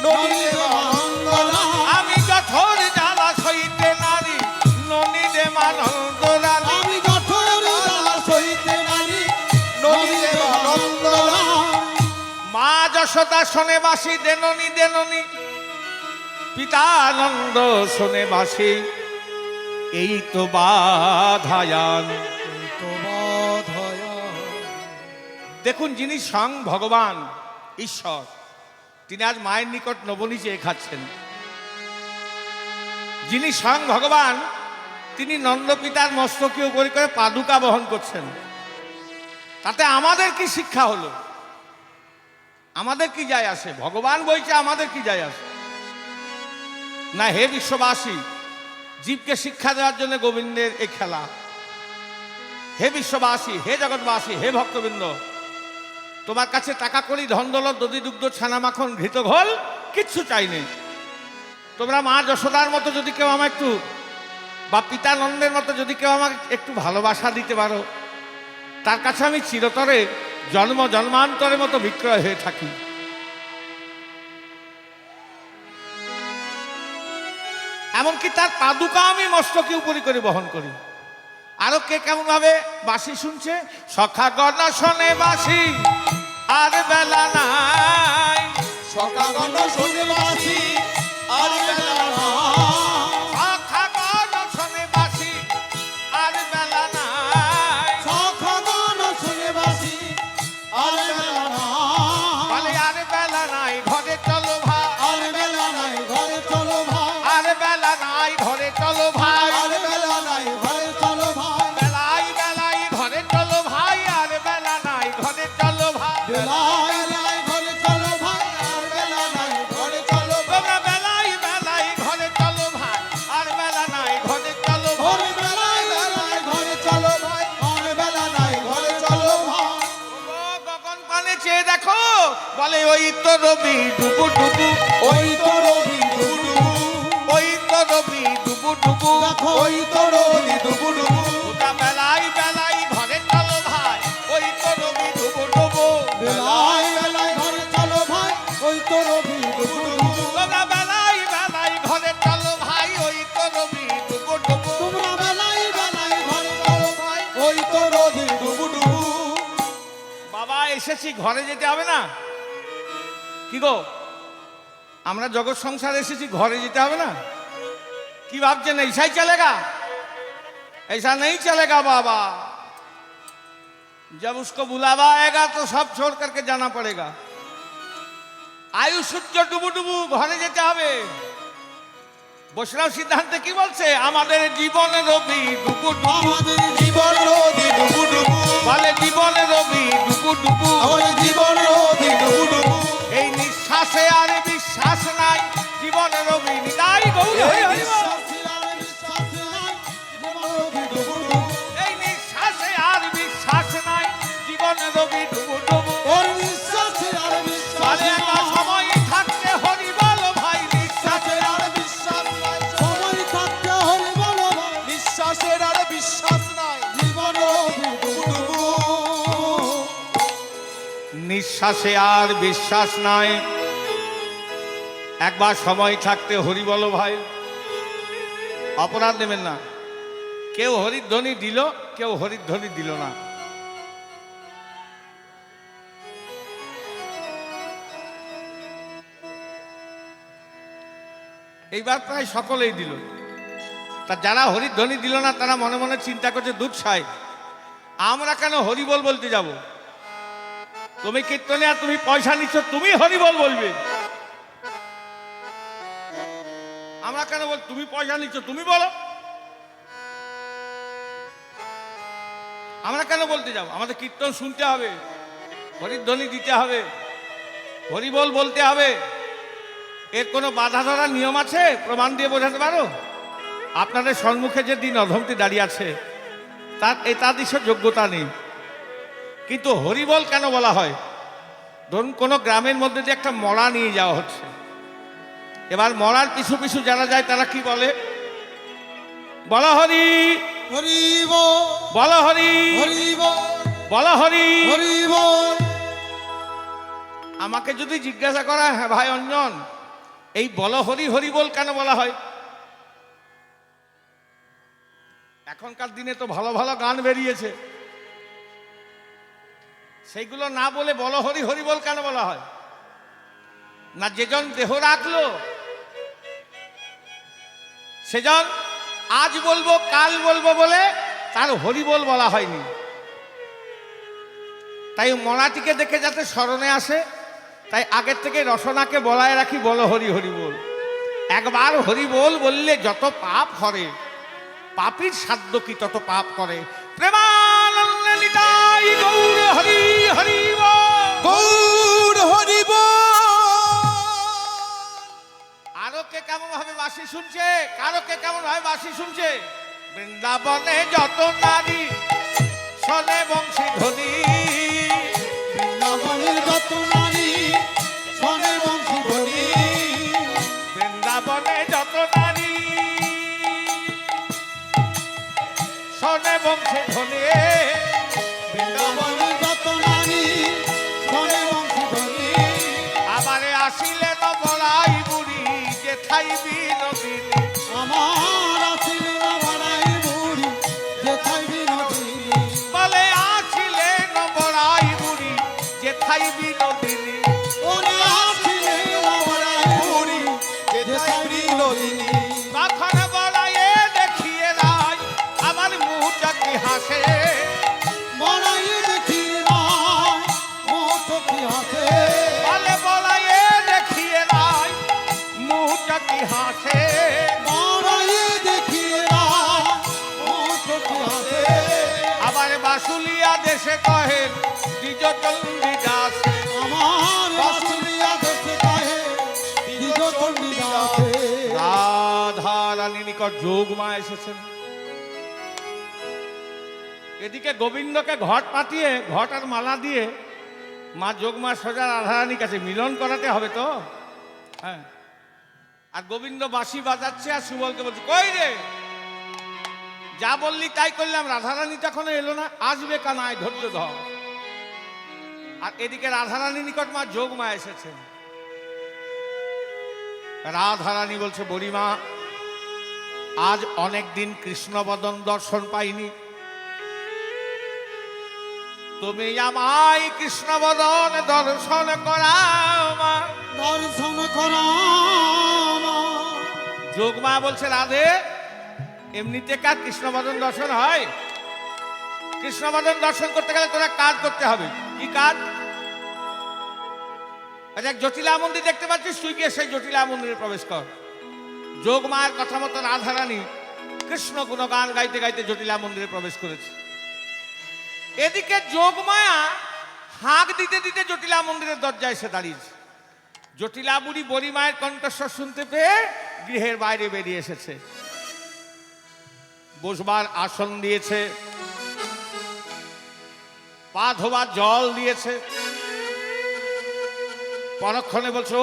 নদী মানন্দরা আমি জঠর জ্বালা সইতে নারী ননী দে মা নন্দরানী আমি যখন জ্বালা সইতে নারী নদী মানন্দরা মা যশোদা শোনে বাঁশি দেননি দেননি পিতানন্দ শোনে বাঁশি এই তো বাধায়ান। তো বাধায়া দেখুন, যিনি স্বয়ং ভগবান ঈশ্বর, তিনি আজ মায়ের নিকট নবনী চেয়ে খাচ্ছেন। যিনি স্বয়ং ভগবান, তিনি নন্দপিতার মস্তকে উপরে করে পাদুকা বহন করছেন। তাতে আমাদের কি শিক্ষা হলো? আমাদের কি যায় আসে? ভগবান বলছে, আমাদের কি যায় আসে? না, হে বিশ্ববাসী, জীবকে শিক্ষা দেওয়ার জন্য গোবিন্দের এই খেলা। হে বিশ্ববাসী, হে জগৎবাসী, হে ভক্তবৃন্দ, তোমার কাছে টাকা করি, ধন দৌলত, দধি দুগ্ধ, ছানা মাখন, ঘৃত ঘোল কিচ্ছু চাইনি। তোমরা মা যশোদার মতো যদি কেউ আমার একটু, বা পিতানন্দের মতো যদি কেউ আমাকে একটু ভালোবাসা দিতে পারো, তার কাছে আমি চিরতরে জন্ম জন্মান্তরের মতো বিক্রয় হয়ে থাকি। এমনকি তার পাদুকা আমি মস্তকে উপরি করে বহন করি। আরো কে কেমন ভাবে বাঁশি শুনছে? সখা গণা শোনে বাঁশি আর বেলা নাই, সকাগণ শুনে বাঁশি আর বেলা সখা গণা শোনে বাঁশি আর বেলা নাই, সকাগণ শুনে বাঁশি আর বেলা বলে আর বেলা নাই ঘরে চলো ভাই, আর বেলা নাই ঘরে চলো ভাই আর বেলা নাই ঘরে চলো ভাই, আর বেলা নাই ঘরে চলো ভাই বেলাই বেলাই ঘরে চলো ভাই, আর বেলা নাই ঘরে চলো ভাই, বেলাই বেলাই ঘরে চলো ভাই আর বেলা নাই ঘরে চলো ভাই তোমরা বেলাই বেলাই ঘরে চলো ভাই, আর বেলা নাই ঘরে চলো ভাই। আর বেলাই বেলাই ঘরে চলো ভাই আর বেলা নাই ঘরে চলো ভাই ও গগন পানে চেয়ে দেখো, বলে ওই তো রবি ডুবু ডুবু, ওই তো রবি ডুবু ওই তো রবি ডুবু ডুবু, দেখো ওই তো রবি ডুবু ডুবু ওটা বেলাই বেলাই ঘরে চলো ভাই, ওই তো রবি ডুবু ডুবু, বেলাই বেলাই ঘরে চলো ভাই ওই তো রবি ডুবু ডুবু তোমরা বেলাই বেলাই ঘরে চলো ভাই, ওই তো এসেছি, ঘরে যেতে হবে না? কি গো, আমরা জগৎ সংসার এসেছি, ঘরে যেতে হবে না? কি ভাবছেন ऐसाই चलेगा? ऐसा नहीं चलेगा बाबा। जब उसको बुलावा आएगा तो सब छोड़ करके जाना पड़ेगा। आयु সূর্য ডুবু ডুবু ঘরে যেতে হবে। বৈষ্ণব সিদ্ধান্তে কি বলছে? আমাদের জীবনের রবি ডুবু ডুবু, আমাদের জীবন রোদি ডুবু ডুবু, বলে জীবনের রবি ডুবু ডুবু। আমাদের জীবন রোদি ডুবু ডুবু, এই নিঃশ্বাসে আর বিশ্বাস নাই, জীবনের রবি নিতাই গৌর হরি হরি বল। এই নিঃশ্বাসে আর বিশ্বাস নাই, জীবনের রবি ডুবু ডুবু। বলে একটা সময় থাকতে হরি বল ভাই, নিঃশ্বাসে আর বিশ্বাসের আর বিশ্বাস নাই, জীবন নিঃশ্বাসে আর বিশ্বাস নাই, একবার সময় থাকতে হরি বলো ভাই। অপরাধ নেবেন না, কেউ হরির ধ্বনি দিল, কেউ হরির ধ্বনি দিল না। এইবার প্রায় সকলেই দিল। তা যারা হরির ধ্বনি দিল না তারা মনে মনে চিন্তা করছে, দুধ ছাই, আমরা কেন হরি বল বলতে যাব? তুমি কীর্তনে আর তুমি পয়সা নিচ্ছ, তুমি হরি বল বলবে, আমরা কেন বল? তুমি পয়সা নিচ্ছ, তুমি বলো, আমরা কেন বলতে যাব? আমাদের কীর্তন শুনতে হবে, হরির ধ্বনি দিতে হবে, হরি বল বলতে হবে। এর কোনো বাধা ধরার নিয়ম আছে? প্রমাণ দিয়ে বোঝাতে পারো? আপনাদের সম্মুখে যে দিন অধমটি দাঁড়িয়ে আছে, তার এতাদৃশ যোগ্যতা নেই, কিন্তু হরিবল কেন বলা হয়? ধরুন কোনো গ্রামের মধ্যে দিয়ে একটা মরা নিয়ে যাওয়া হচ্ছে, এবার মরার পিছু পিছু যারা যায় তারা কি বলে? বল হরি হরিব বল হরি হরিব বল হরি। হরিব। আমাকে যদি জিজ্ঞাসা করা, হ্যাঁ ভাই অঞ্জন, এই বল হরি হরিবল কেন বলা হয়? এখনকার দিনে তো ভালো ভালো গান বেরিয়েছে, সেইগুলো না বলে বল হরি হরিবল কেন বলা হয়? না যেজন দেহ রাখলো সেজন আজ বলবো কাল বলবো বলে তার হরিবল বলা হয়নি। তাই মরাটিকে দেখে যাতে স্মরণে আসে, তাই আগের থেকে রসনাকে বলায় রাখি বল হরি হরিবল। একবার হরিবল বললে যত পাপ করে, পাপীর সাধ্য কি তত পাপ করে। প্রেমানন্দে নিতাই গৌর হরি হরি বল। গৌর হরিব। আরো কে কেমন ভাবে বাঁশি শুনছে? কারো কে কেমন ভাবে বাঁশি শুনছে? বৃন্দাবনে যত নারী শোনে বংশী ধ্বনি, বৃন্দাবনের যত নারী শোনে বংশী ধ্বনি, বৃন্দাবনে যত নারী শোনে বংশী ধ্বনি, বৃন্দাবনের যত নারী শোনে বংশী ধ্বনি। আবারে আসিলেন বড়াই বুড়ি যেথাই বিনোদিনী, আমার আসিল না ভাড়াই বুড়ি যেথায় বিনোদিনী, বলে আসিলেন বড়াই বুড়ি যেথাই বিনোদিনী। ওরে আসিলে না ভাড়াই বুড়ি যেথায় বিনোদিনী। তখন বড়াইয়ে দেখিয়ে রায় আমার মুখটাকে হাসে, বড়াই দেখি রায় মোটকি হাসে, বলে বড়াইয়ে দেখিয়ে রায় মুখটাকে হাসে। বড়াই দেখি রায় মোটকি হাসে। আবার বাসুলিয়া দেশে কহে দ্বিজ চণ্ডী দাসে, আমার বাসুলিয়া দেশে কাহে দ্বিজ চণ্ডী দাসে। রাধা রানী নিকট যোগমা এসেছেন। এদিকে গোবিন্দকে ঘট পাতিয়ে, ঘট আর মালা দিয়ে মা যোগমা সোজা রাধারানীর কাছে মিলন করাতে হবে তো। হ্যাঁ, আর গোবিন্দ বাঁশি বাজাচ্ছে আর সুবলকে বলছে, কই রে, যা বললি তাই করলাম, রাধারানী তো এখনো এলো না, আসবে কানায়, ধৈর্য ধর। আর এদিকে রাধারানী নিকট মা যোগমা এসেছেন। রাধারানী বলছে, বুড়িমা আজ অনেক দিন কৃষ্ণবদন দর্শন পাইনি, তুমি আমায় কৃষ্ণ বদন দর্শন করাও মা। দর্শন করা যোগমা বলছে রাধে এমনিতে কার কৃষ্ণবদন দর্শন হয়? কৃষ্ণবদন দর্শন করতে গেলে তোরা কাজ করতে হবে। কি কাজ? আচ্ছা, এক জটিলা মন্দির দেখতে পাচ্ছিস, তুই গিয়ে সেই জটিলা মন্দিরে প্রবেশ কর। যোগমায়ের কথা মতো রাধারানী কৃষ্ণ গুণগান গাইতে গাইতে জটিলা মন্দিরে প্রবেশ করেছে। এদিকে যোগমায়া হাঁক দিতে দিতে জটিলা মন্দিরের দরজায় এসে দাঁড়িয়েছে। জটিলা বুড়ি বড়ি মায়ের কণ্ঠস্বর শুনতে পেয়ে গৃহের বাইরে বেরিয়ে এসেছে। বসবার আসন দিয়েছে, পা ধোবার জল দিয়েছে। পরক্ষণে বলছো